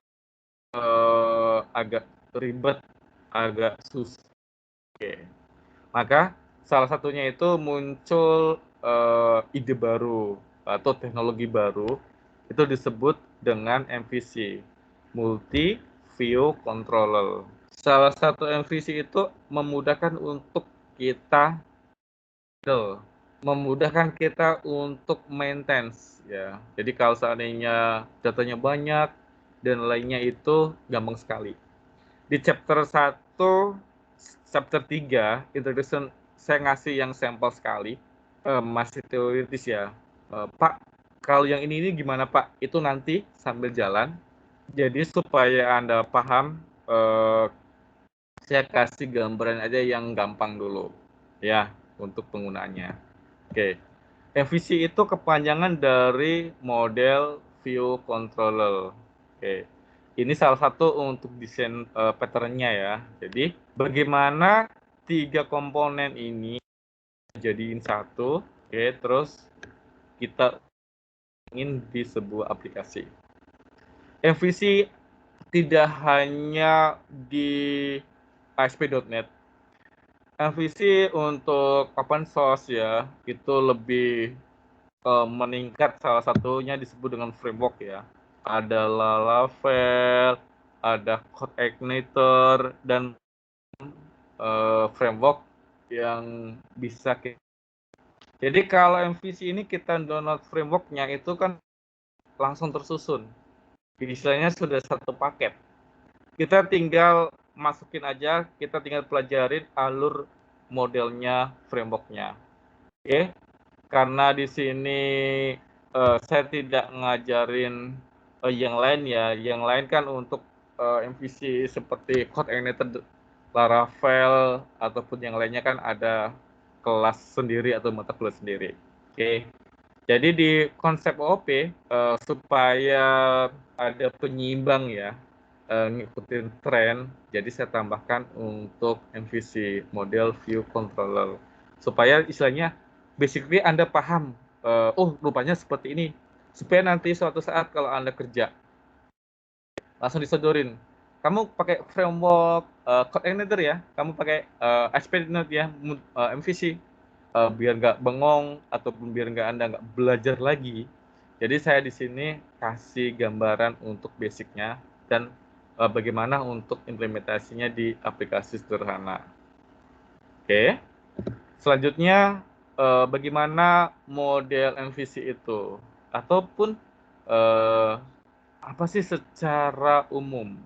agak ribet, agak susah. Oke. Maka salah satunya itu muncul ide baru atau teknologi baru, itu disebut dengan MVC, Multi View Controller. Salah satu MVC itu memudahkan untuk kita untuk maintenance ya. Jadi kalau seandainya datanya banyak dan lainnya itu gampang sekali. Di chapter 1, chapter 3, introduction, saya ngasih yang sampel sekali, masih teoritis ya. Pak, kalau yang ini gimana Pak? Itu nanti sambil jalan. Jadi supaya Anda paham, saya kasih gambaran aja yang gampang dulu ya untuk penggunaannya. Oke. MVC itu kepanjangan dari model view controller. Oke. Ini salah satu untuk desain pattern-nya ya. Jadi bagaimana 3 komponen ini jadiin satu, oke, terus kita ingin di sebuah aplikasi. MVC tidak hanya di ASP.NET. MVC untuk open source ya, itu lebih meningkat, salah satunya disebut dengan framework ya. Ada Laravel, ada CodeIgniter, dan framework yang bisa kita. Jadi kalau MVC ini kita download frameworknya itu kan langsung tersusun. Istilahnya sudah satu paket. Kita tinggal masukin aja, kita tinggal pelajarin alur modelnya, frameworknya. Oke? Karena di sini saya tidak ngajarin yang lain ya. Yang lain kan untuk MVC seperti CodeIgniter, Laravel, ataupun yang lainnya kan ada kelas sendiri atau mata kuliah sendiri. Oke. Jadi di konsep OOP supaya ada penyimbang ya, ngikutin tren, jadi saya tambahkan untuk MVC, model view controller, supaya istilahnya basically Anda paham, oh rupanya seperti ini, supaya nanti suatu saat kalau Anda kerja langsung disodorin, kamu pakai framework CodeIgniter ya, kamu pakai ASP.NET ya, MVC, biar nggak bengong ataupun biar Anda nggak belajar lagi. Jadi saya di sini kasih gambaran untuk basicnya dan bagaimana untuk implementasinya di aplikasi sederhana. Oke. Selanjutnya bagaimana model MVC itu, ataupun apa sih secara umum.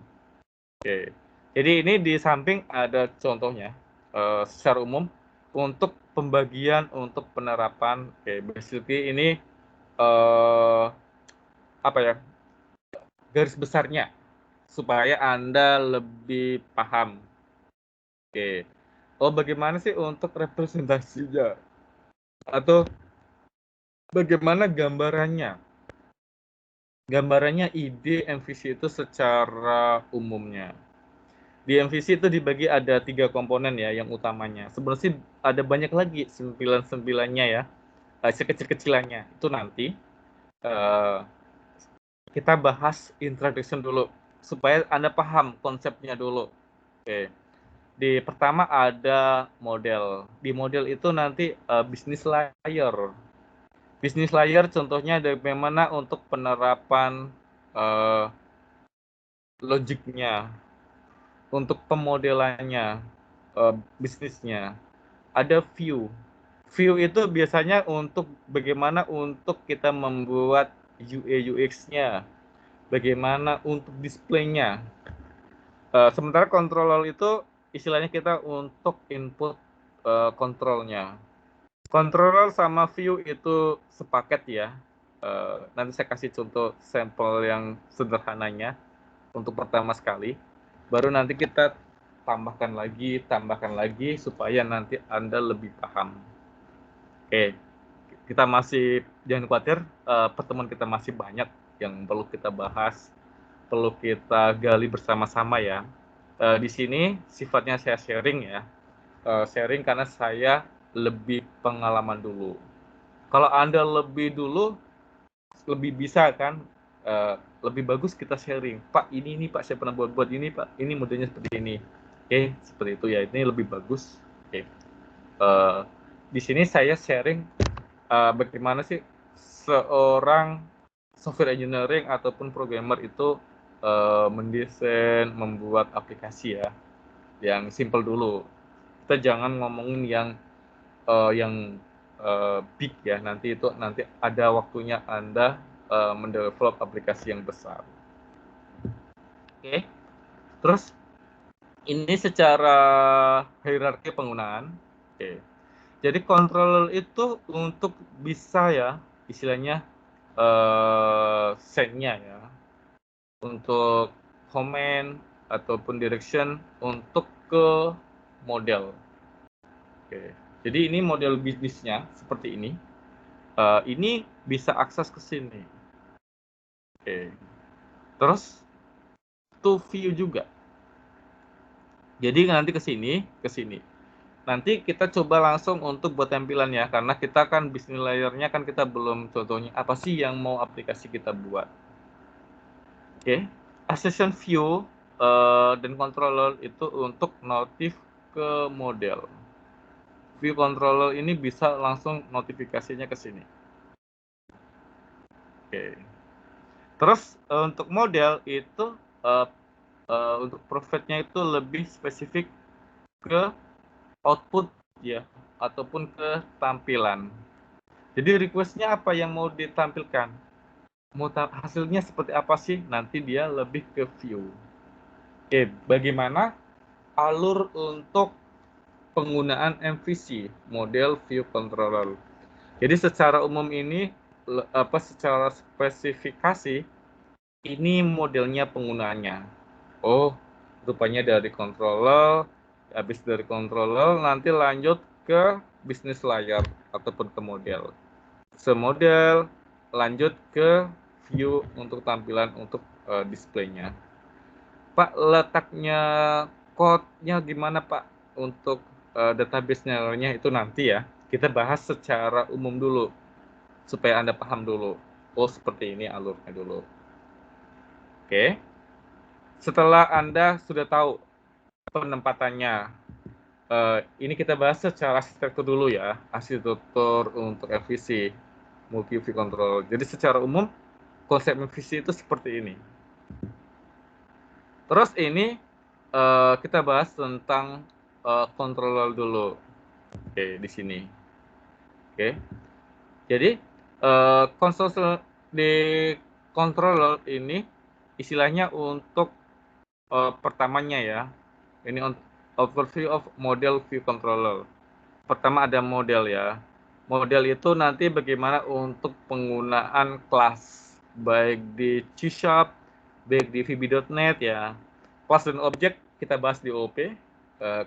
Oke. Jadi ini di samping ada contohnya secara umum untuk pembagian untuk penerapan. Oke, basically ini apa ya, garis besarnya supaya Anda lebih paham. Oke. Oh, bagaimana sih untuk representasinya? Atau bagaimana gambarannya? Gambarannya ide MVC itu secara umumnya. Di MVC itu dibagi ada 3 komponen ya yang utamanya. Sebenarnya sih ada banyak lagi 9-9-nya ya. Sekecil-kecilannya. Itu nanti kita bahas introduction dulu supaya Anda paham konsepnya dulu. Oke. Di pertama ada model. Di model itu nanti business layer. Business layer contohnya bagaimana untuk penerapan logiknya, untuk pemodelannya, bisnisnya. Ada view. View itu biasanya untuk bagaimana untuk kita membuat UI UX-nya, bagaimana untuk display-nya. Sementara controller itu istilahnya kita untuk input kontrolnya. Controller sama view itu sepaket ya. Nanti saya kasih contoh sampel yang sederhananya untuk pertama sekali. Baru nanti kita tambahkan lagi supaya nanti Anda lebih paham. Oke, kita masih, jangan khawatir, pertemuan kita masih banyak yang perlu kita bahas, perlu kita gali bersama-sama ya. Di sini sifatnya saya sharing ya, sharing karena saya lebih pengalaman dulu. Kalau Anda lebih dulu, lebih bisa kan, lebih bagus kita sharing. Pak, ini Pak, saya pernah buat ini Pak, ini modelnya seperti ini. Oke, seperti itu ya, ini lebih bagus. Oke. Di sini saya sharing bagaimana sih seorang software engineering ataupun programmer itu mendesain, membuat aplikasi ya, yang simple dulu. Kita jangan ngomongin yang big ya, nanti ada waktunya Anda mendevelop aplikasi yang besar. Oke. Terus ini secara hierarki penggunaan. Oke. Jadi controller itu untuk bisa ya, istilahnya setnya ya, untuk command ataupun direction untuk ke model. Oke. Jadi ini model bisnisnya seperti ini. Ini bisa akses ke sini. Oke. Terus to view juga. Jadi nanti ke sini. nanti kita coba langsung untuk buat tampilan ya, karena kita kan business layer-nya kan kita belum contohnya apa sih yang mau aplikasi kita buat. Oke, accession view dan controller itu untuk notif ke model. View controller ini bisa langsung notifikasinya ke sini. Oke. Terus untuk model itu untuk profitnya itu lebih spesifik ke output ya, ataupun ke tampilan. Jadi request-nya apa yang mau ditampilkan? Hasilnya seperti apa sih? Nanti dia lebih ke view. Oke, bagaimana alur untuk penggunaan MVC, model view controller. Jadi secara umum ini, secara spesifikasi, ini modelnya penggunaannya. Oh, rupanya dari controller, habis dari controller nanti lanjut ke bisnis layar ataupun ke model. Semodel lanjut ke view untuk tampilan untuk displaynya. Pak, letaknya code-nya gimana Pak untuk database-nya itu nanti ya. Kita bahas secara umum dulu supaya Anda paham dulu. Oh, seperti ini alurnya dulu. Oke. Setelah Anda sudah tahu penempatannya, ini kita bahas secara arsitektur dulu ya, arsitektur untuk MVC, multi view control. Jadi secara umum konsep MVC itu seperti ini. Terus ini kita bahas tentang controller dulu. Oke, di sini. Oke. Jadi konsol di controller ini istilahnya untuk pertamanya ya. Ini overview of model view controller. Pertama ada model ya. Model itu nanti bagaimana untuk penggunaan kelas, baik di C#, baik di VB.NET ya. Kelas dan objek kita bahas di OP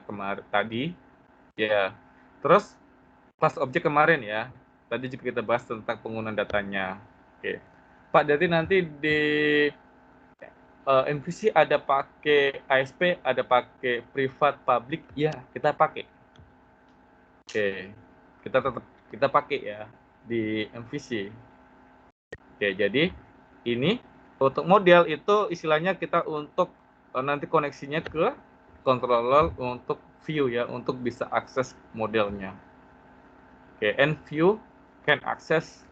kemarin tadi. Ya. Terus kelas objek kemarin ya. Tadi juga kita bahas tentang penggunaan datanya. Oke. Pak, jadi nanti di MVC ada pakai ASP, ada pakai privat, public, ya kita pakai. Oke, kita pakai ya di MVC. Oke, jadi ini untuk model itu istilahnya kita untuk nanti koneksinya ke controller untuk view ya, untuk bisa akses modelnya. Oke, and view can access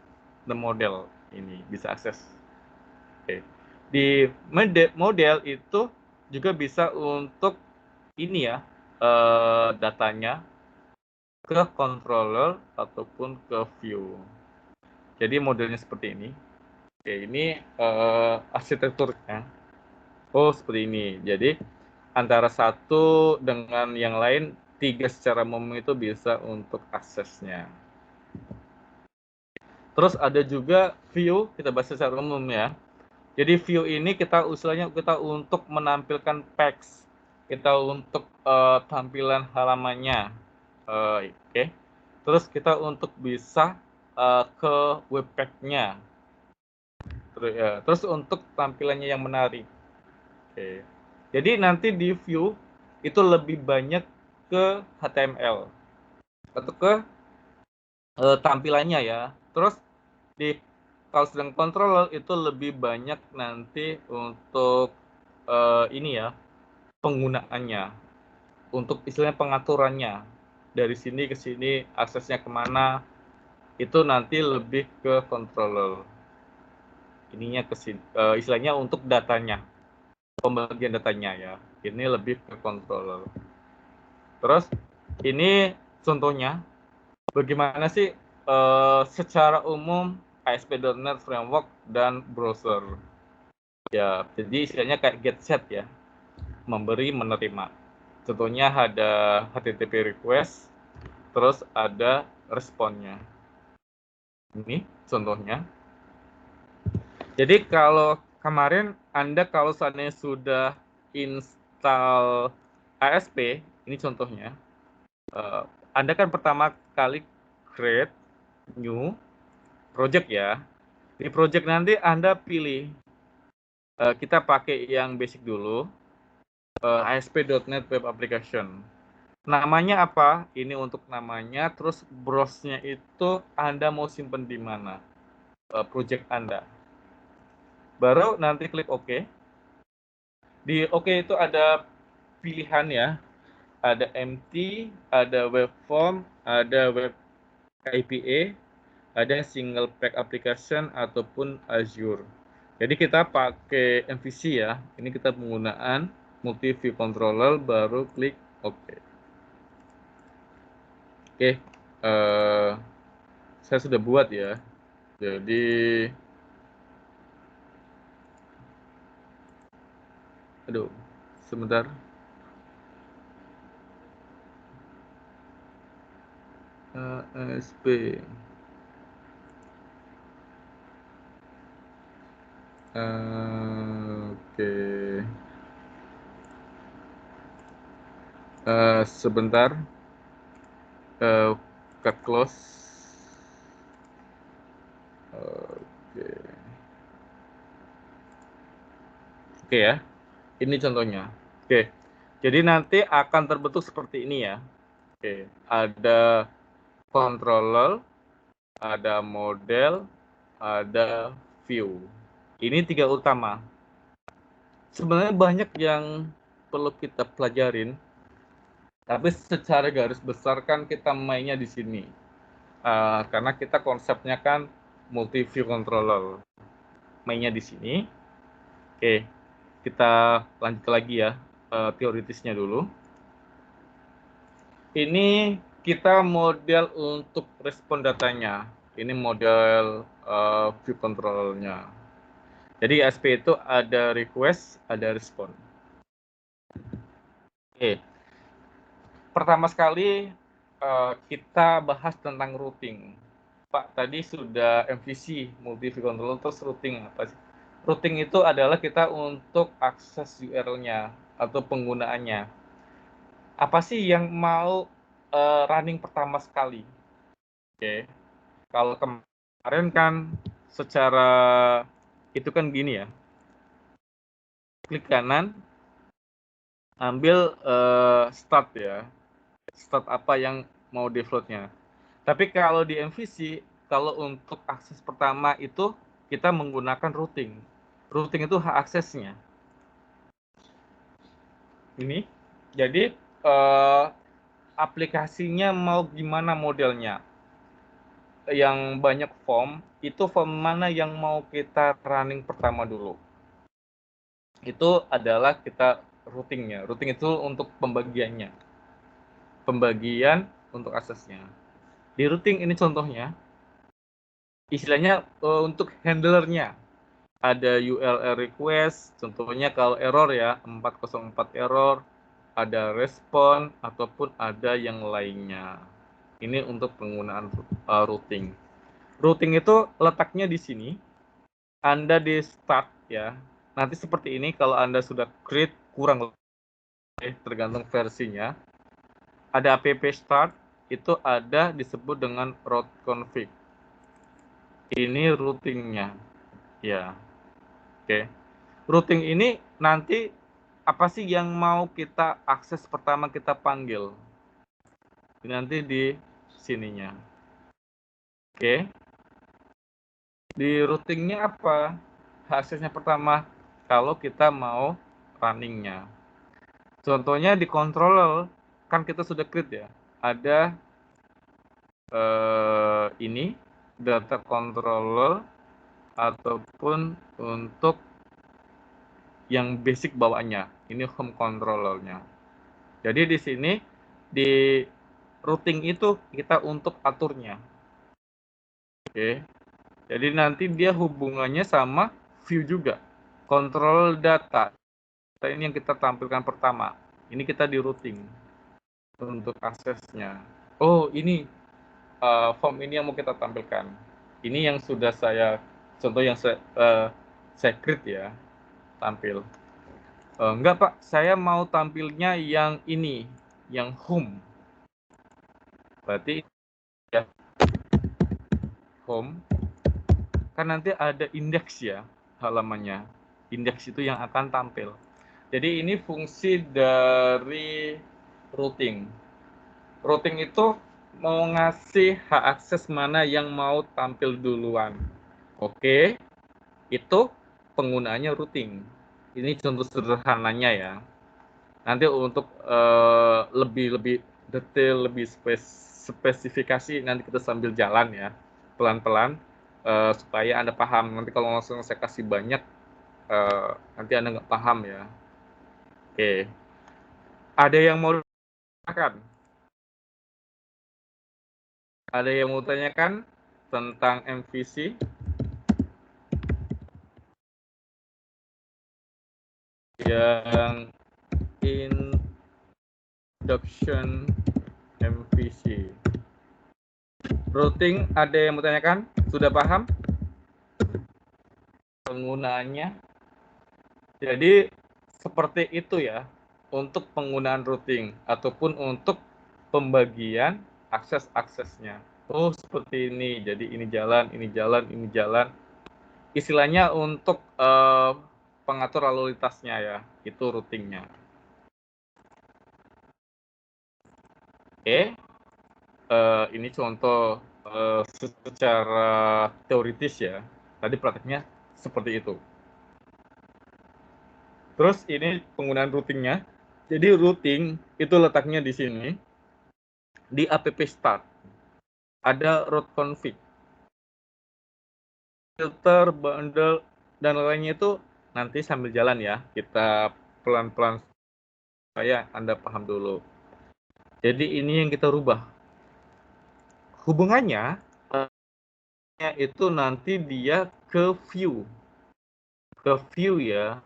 the model ini, bisa akses. Oke. Di model itu juga bisa untuk ini ya, datanya ke controller ataupun ke view. Jadi modelnya seperti ini. Oke, ini arsitekturnya. Oh, seperti ini. Jadi antara satu dengan yang lain, 3 secara umum itu bisa untuk aksesnya. Terus ada juga view, kita bahas secara umum ya. Jadi view ini kita usulnya kita untuk menampilkan text, kita untuk tampilan halamannya, oke. Terus kita untuk bisa ke web page-nya, terus untuk tampilannya yang menarik. Oke. Jadi nanti di view itu lebih banyak ke HTML atau ke tampilannya ya. Terus di kalau sedang controller itu lebih banyak nanti untuk ini ya, penggunaannya, untuk istilahnya pengaturannya dari sini ke sini, aksesnya kemana, itu nanti lebih ke controller. Ininya ke sini, istilahnya untuk datanya, pembagian datanya ya. Ini lebih ke controller. Terus ini contohnya bagaimana sih secara umum ASP.NET Framework dan browser. Ya, jadi istilahnya kayak get set ya, memberi menerima. Contohnya ada HTTP request, terus ada responnya. Ini contohnya. Jadi kalau kemarin Anda kalau seandainya sudah install ASP, ini contohnya, Anda kan pertama kali create new project ya. Di project nanti Anda pilih, kita pakai yang basic dulu, ASP.NET Web Application. Namanya apa? Ini untuk namanya, terus browse-nya itu Anda mau simpen di mana? Project Anda. Baru nanti klik OK. Di OK itu ada pilihan ya. Ada empty, ada web form, ada web API, ada single pack application ataupun Azure. Jadi kita pakai MVC ya. Ini kita penggunaan multi view controller, baru klik OK. Oke, saya sudah buat ya. Jadi, aduh, sebentar. ASP. Oke. Sebentar. Ke close. Oke. Oke ya. Ini contohnya. Oke. Jadi nanti akan terbentuk seperti ini ya. Oke. Ada controller, ada model, ada view. Ini 3 utama. Sebenarnya banyak yang perlu kita pelajarin, tapi secara garis besar kan kita mainnya di sini. Karena kita konsepnya kan multi view controller. Mainnya di sini. Oke, kita lanjut lagi ya, teoritisnya dulu. Ini kita model untuk respon datanya. Ini model view controllernya. Jadi ASP itu ada request, ada respon. Oke. Pertama sekali kita bahas tentang routing. Pak, tadi sudah MVC, multi view controller, terus routing apa sih? Routing itu adalah kita untuk akses URL-nya atau penggunaannya. Apa sih yang mau running pertama sekali? Oke. Kalau kemarin kan secara itu kan gini ya. Klik kanan, ambil start ya. Start apa yang mau default-nya. Tapi kalau di MVC, kalau untuk akses pertama itu kita menggunakan routing. Routing itu hak aksesnya. Ini. Jadi aplikasinya mau gimana modelnya. Yang banyak form, itu form mana yang mau kita running pertama dulu. Itu adalah kita routingnya. Routing itu untuk pembagiannya. Pembagian untuk aksesnya. Di routing ini contohnya, istilahnya untuk handlernya. Ada URL request, contohnya kalau error ya, 404 error, ada respon, ataupun ada yang lainnya. Ini untuk penggunaan routing. Routing itu letaknya di sini. Anda di start ya. Nanti seperti ini kalau Anda sudah create, kurang lebih tergantung versinya. Ada app start, itu ada disebut dengan route config. Ini routingnya. Ya. Oke. Routing ini nanti apa sih yang mau kita akses pertama kita panggil? Nanti di sininya. Oke. Di routingnya apa? Aksesnya pertama kalau kita mau runningnya. Contohnya di controller kan kita sudah create ya. Ada ini data controller ataupun untuk yang basic bawaannya. Ini home controllernya. Jadi di sini di routing itu kita untuk aturnya. Oke. Jadi nanti dia hubungannya sama view juga. Control data. Ini yang kita tampilkan pertama. Ini kita di routing untuk aksesnya. Oh, ini form ini yang mau kita tampilkan. Ini yang sudah saya contoh yang saya create ya, tampil. Enggak Pak, saya mau tampilnya yang ini, yang home. Berarti ya home. Kan nanti ada indeks ya halamannya. Indeks itu yang akan tampil. Jadi ini fungsi dari routing. routing itu mau ngasih hak akses mana yang mau tampil duluan. Oke, itu penggunaannya routing. Ini contoh sederhananya ya. Nanti untuk lebih detail, lebih spesifikasi nanti kita sambil jalan ya, pelan-pelan supaya Anda paham. Nanti kalau langsung saya kasih banyak, nanti Anda nggak paham ya. Oke, ada yang mau tanyakan? Ada yang mau tanyakan tentang MVC? Yang introduction MVC. Routing, ada yang mau tanyakan? Sudah paham penggunaannya? Jadi seperti itu ya untuk penggunaan routing ataupun untuk pembagian akses-aksesnya. Oh, seperti ini. Jadi ini jalan, ini jalan, ini jalan. Istilahnya untuk pengatur lalu lintasnya ya, itu routingnya. Oke. Ini contoh secara teoritis ya. Tadi prakteknya seperti itu. Terus ini penggunaan routingnya. Jadi routing itu letaknya di sini. Di app start. Ada route config. Filter, bundle, dan lainnya itu nanti sambil jalan ya. Kita pelan-pelan supaya Anda paham dulu. Jadi ini yang kita rubah. Hubungannya itu nanti dia ke view. Ke view ya.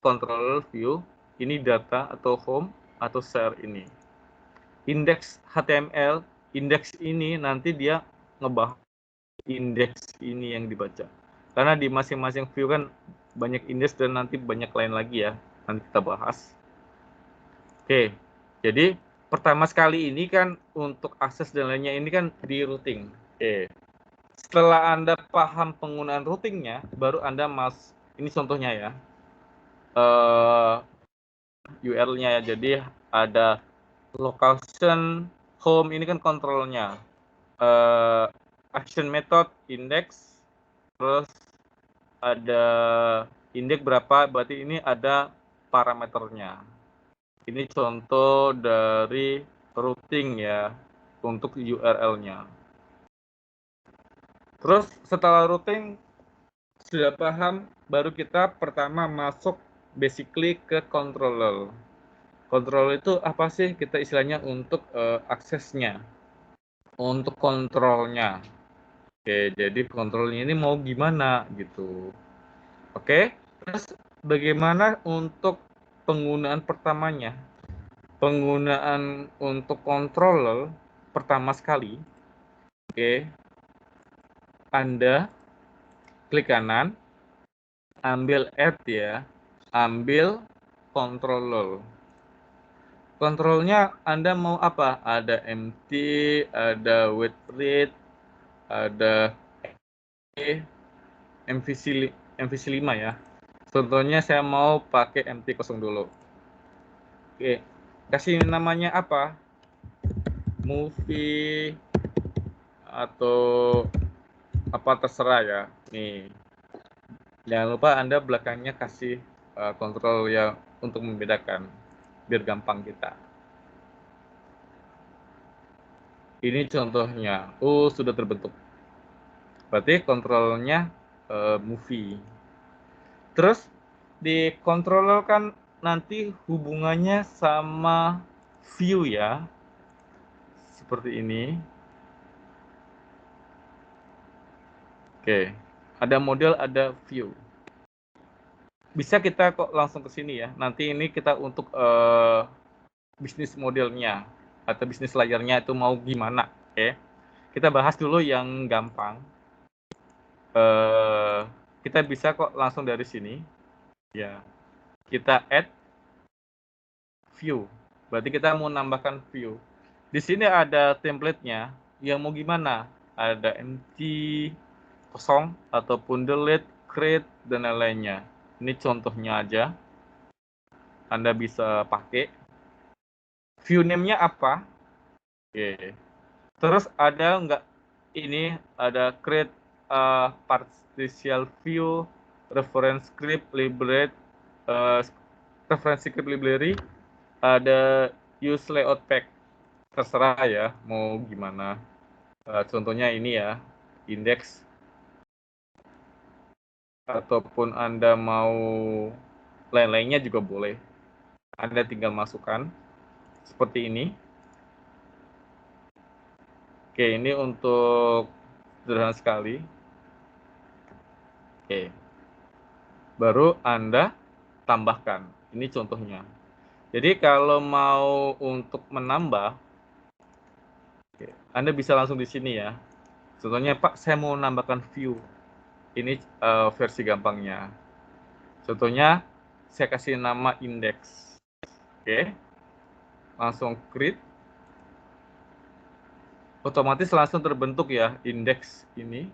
Controller view, ini data atau home atau share ini. Indeks HTML, indeks ini nanti dia ngebahas indeks ini yang dibaca. Karena di masing-masing view kan banyak indeks dan nanti banyak lain lagi ya. Nanti kita bahas. Oke, jadi pertama sekali ini kan untuk akses dan lainnya ini kan di routing. Oke. Setelah Anda paham penggunaan routingnya, baru Anda ini contohnya ya. URL-nya ya. Jadi ada location, home, ini kan kontrolnya. Action method, index, terus ada indeks berapa, berarti ini ada parameternya. Ini contoh dari routing ya, untuk URL-nya. Terus setelah routing, sudah paham, baru kita pertama masuk basically ke controller. Controller itu apa sih? Kita istilahnya untuk aksesnya, untuk kontrolnya. Oke, jadi kontrolnya ini mau gimana gitu. Oke, terus bagaimana untuk penggunaan pertamanya? Penggunaan untuk controller pertama sekali. Oke, Anda klik kanan, ambil add ya, ambil controller. Kontrolnya Anda mau apa? Ada empty, ada wait read, ada MVC 5 ya. Contohnya saya mau pakai empty kosong dulu. Oke, kasih namanya apa? Movie atau apa terserah ya. Nih, jangan lupa Anda belakangnya kasih kontrol yang untuk membedakan. Biar gampang kita. Ini contohnya. Oh, sudah terbentuk. Berarti kontrolnya movie. Terus di controller kan nanti hubungannya sama view ya. Seperti ini. Oke. Ada model, ada view. Bisa kita kok langsung ke sini ya. Nanti ini kita untuk bisnis modelnya atau bisnis layarnya itu mau gimana. Oke. Kita bahas dulu yang gampang. Kita bisa kok langsung dari sini. Ya. Kita add view. Berarti kita mau nambahkan view. Di sini ada template-nya. Yang mau gimana? Ada empty, kosong, ataupun delete, create, dan lain-lainnya. Ini contohnya aja. Anda bisa pakai. View name-nya apa? Oke. Terus ada nggak ini ada create partial view, reference script library, reference script library, ada use layout pack. Terserah ya mau gimana. Contohnya ini ya, index, ataupun Anda mau lain-lainnya juga boleh. Anda tinggal masukkan seperti ini. Oke, ini untuk sederhana sekali. Oke. Baru Anda tambahkan. Ini contohnya. Jadi kalau mau untuk menambah, oke, Anda bisa langsung di sini ya. Contohnya, Pak, saya mau menambahkan view. Ini versi gampangnya. Contohnya, saya kasih nama index. Oke. Langsung create. Otomatis langsung terbentuk ya indeks ini.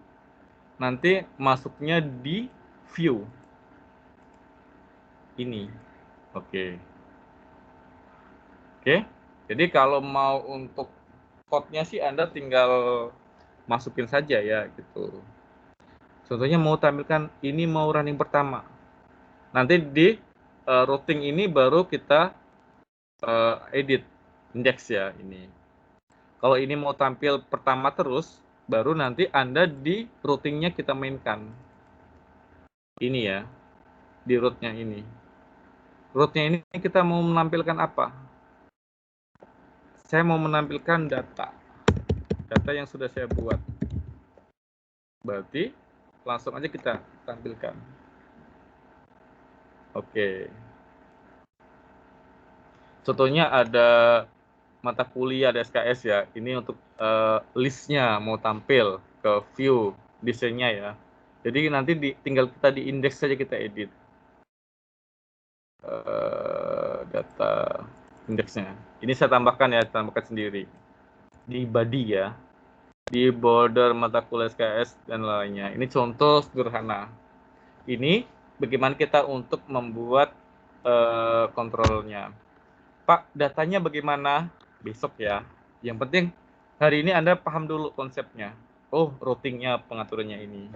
Nanti masuknya di view ini. Oke. Jadi kalau mau untuk code-nya sih Anda tinggal masukin saja ya gitu. Contohnya mau tampilkan ini mau running pertama. Nanti di routing ini baru kita edit indeks ya ini. Kalau ini mau tampil pertama terus, baru nanti Anda di routingnya kita mainkan. Ini ya, di rootnya ini. Rootnya ini kita mau menampilkan apa? Saya mau menampilkan data. Data yang sudah saya buat. Berarti langsung aja kita tampilkan. Oke. Contohnya ada mata kuliah, ada SKS ya. Ini untuk listnya mau tampil ke view desainnya ya. Jadi nanti tinggal kita di indeks saja kita edit data indeksnya. Ini saya tambahkan ya, tambahkan sendiri di body ya, di border mata kuliah SKS dan lainnya. Ini contoh sederhana. Ini bagaimana kita untuk membuat kontrolnya. Pak, datanya bagaimana? Besok ya. Yang penting hari ini Anda paham dulu konsepnya. Oh, routingnya, pengaturannya ini.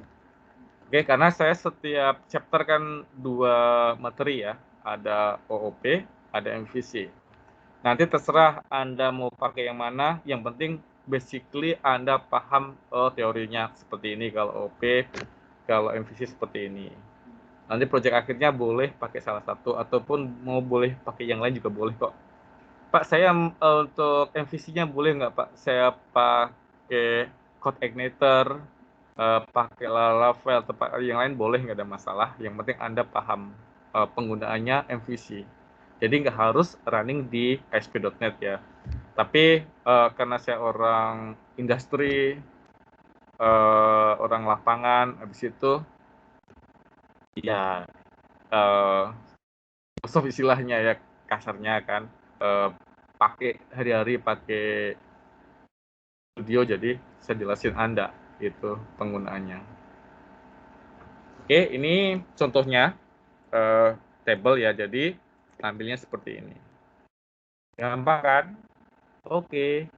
Oke, karena saya setiap chapter kan 2 materi ya. Ada OOP, ada MVC. Nanti terserah Anda mau pakai yang mana. Yang penting basically Anda paham teorinya seperti ini. Kalau OP, kalau MVC seperti ini. Nanti proyek akhirnya boleh pakai salah satu. Ataupun mau boleh pakai yang lain juga boleh kok. Pak, saya untuk MVC-nya boleh nggak Pak? Saya pakai code igniter, pakai Laravel, atau yang lain boleh, nggak ada masalah. Yang penting Anda paham penggunaannya MVC. Jadi nggak harus running di ASP.NET ya. Tapi karena saya orang industri, orang lapangan, habis itu ya soft istilahnya ya, kasarnya kan pakai hari-hari pakai studio, jadi saya jelasin Anda itu penggunaannya. Oke, ini contohnya table ya, jadi tampilnya seperti ini. Gampang kan? Oke.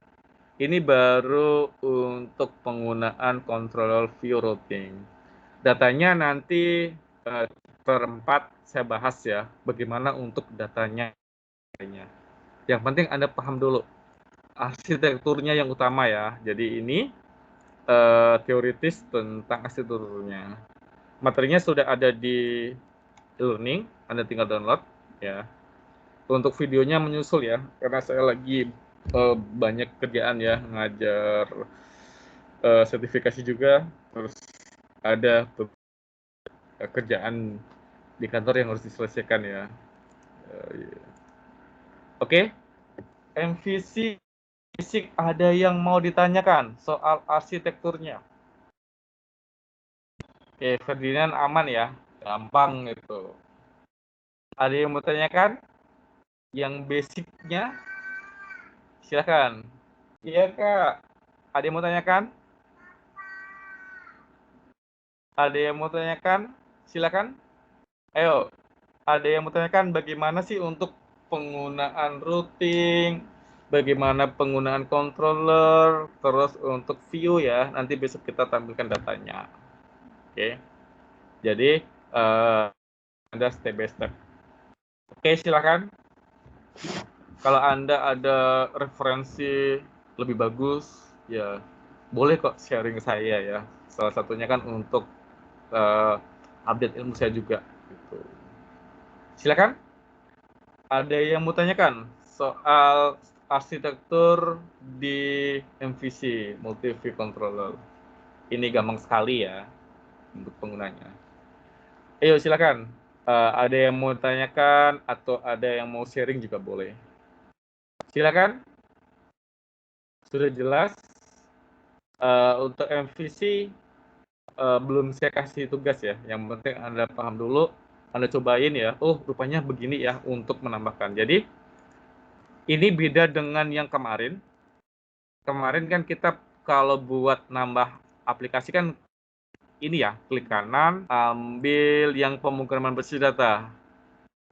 Ini baru untuk penggunaan controller view routing. Datanya nanti per-4 saya bahas ya, bagaimana untuk datanya. Yang penting Anda paham dulu arsitekturnya yang utama ya. Jadi ini teoritis tentang arsitekturnya. Materinya sudah ada di e-learning, Anda tinggal download ya. Untuk videonya menyusul ya, karena saya lagi banyak kerjaan ya, ngajar sertifikasi juga, terus ada kerjaan di kantor yang harus diselesaikan ya. Oke. MVC Fisik, ada yang mau ditanyakan soal arsitekturnya? Oke, Ferdinand aman ya, gampang itu. Ada yang mau tanyakan? Yang basicnya? Silakan. Iya Kak, ada yang mau tanyakan? Ada yang mau tanyakan? Silakan. Ayo, ada yang mau tanyakan bagaimana sih untuk penggunaan routing, bagaimana penggunaan controller, terus untuk view ya, nanti besok kita tampilkan datanya. Oke, jadi ada step by step. Oke, silakan. Kalau Anda ada referensi lebih bagus, ya boleh kok sharing ke saya ya. Salah satunya kan untuk update ilmu saya juga. Gitu. Silakan. Ada yang mau tanyakan soal arsitektur di MVC, Multi View Controller. Ini gampang sekali ya untuk penggunanya. Ayo silakan. Ada yang mau tanyakan atau ada yang mau sharing juga boleh. Silakan. Sudah jelas. Untuk MVC belum saya kasih tugas ya. Yang penting Anda paham dulu. Anda cobain ya. Oh, rupanya begini ya untuk menambahkan. Jadi ini beda dengan yang kemarin. Kemarin kan kita kalau buat nambah aplikasi kan ini ya, klik kanan, ambil yang pemrograman bersih data,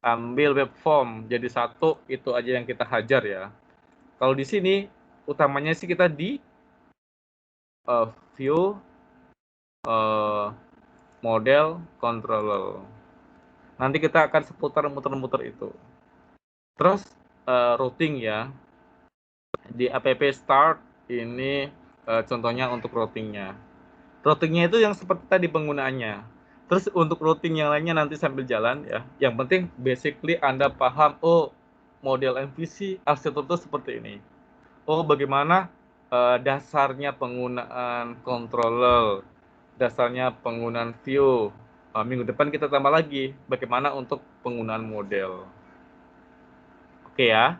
ambil web form, jadi satu, itu aja yang kita hajar ya. Kalau di sini, utamanya sih kita di view, model, controller. Nanti kita akan seputar muter-muter itu. Terus, routing ya. Di app start, ini contohnya untuk routingnya. Routingnya itu yang seperti tadi penggunaannya. Terus untuk routing yang lainnya nanti sambil jalan ya. Yang penting basically Anda paham, oh model MVC arsitektur itu seperti ini. Oh bagaimana dasarnya penggunaan controller, dasarnya penggunaan view. Minggu depan kita tambah lagi bagaimana untuk penggunaan model. Oke ya.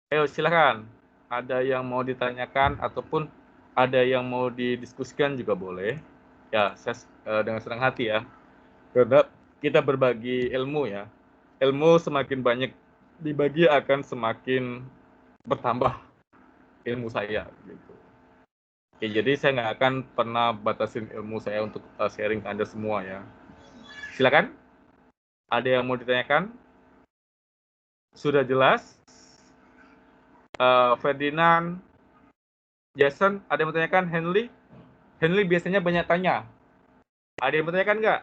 Ayo silakan. Ada yang mau ditanyakan ataupun ada yang mau didiskusikan juga boleh. Ya, saya dengan senang hati ya. Karena kita berbagi ilmu ya. Ilmu semakin banyak dibagi akan semakin bertambah ilmu saya gitu. Oke, jadi saya nggak akan pernah batasin ilmu saya untuk sharing ke Anda semua ya. Silakan. Ada yang mau ditanyakan? Sudah jelas? Ferdinand, Jason, ada yang mau tanyakan? Henley? Henley biasanya banyak tanya. Ada yang mau tanyakan nggak?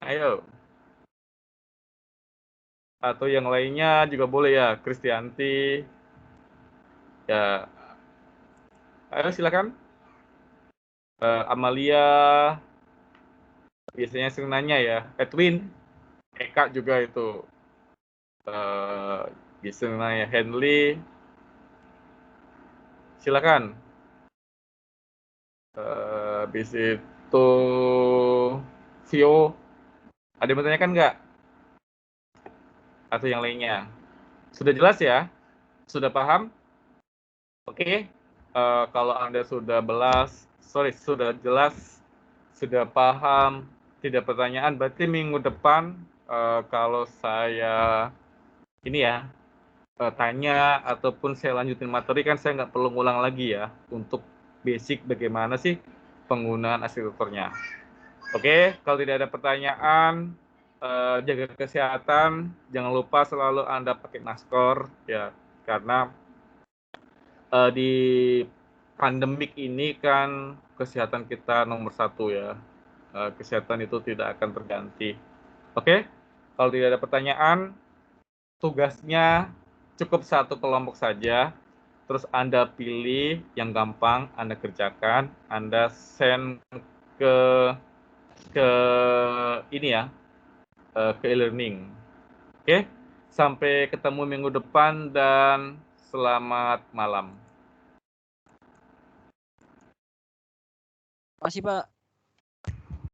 Ayo. Atau yang lainnya juga boleh ya, Kristianti. Ya. Ayo silakan. Amalia biasanya sering nanya ya. Edwin, Eka juga itu. Bisa nanya. Henley. Silakan. Habis itu Vio. Ada yang mau tanyakan nggak? Atau yang lainnya? Sudah jelas ya? Sudah paham? Oke. Kalau Anda sudah jelas, sudah paham, tidak pertanyaan, berarti minggu depan kalau saya ini ya tanya ataupun saya lanjutin materi kan saya nggak perlu ngulang lagi ya untuk basic bagaimana sih penggunaan arsitekturnya. Oke, kalau tidak ada pertanyaan, jaga kesehatan, jangan lupa selalu Anda pakai masker ya karena di pandemik ini kan kesehatan kita nomor satu ya. Kesehatan itu tidak akan terganti. Oke, kalau tidak ada pertanyaan, tugasnya cukup satu kelompok saja. Terus Anda pilih yang gampang, Anda kerjakan, Anda send ke ini ya, ke e-learning. Oke, sampai ketemu minggu depan dan selamat malam.
Makasih Pak.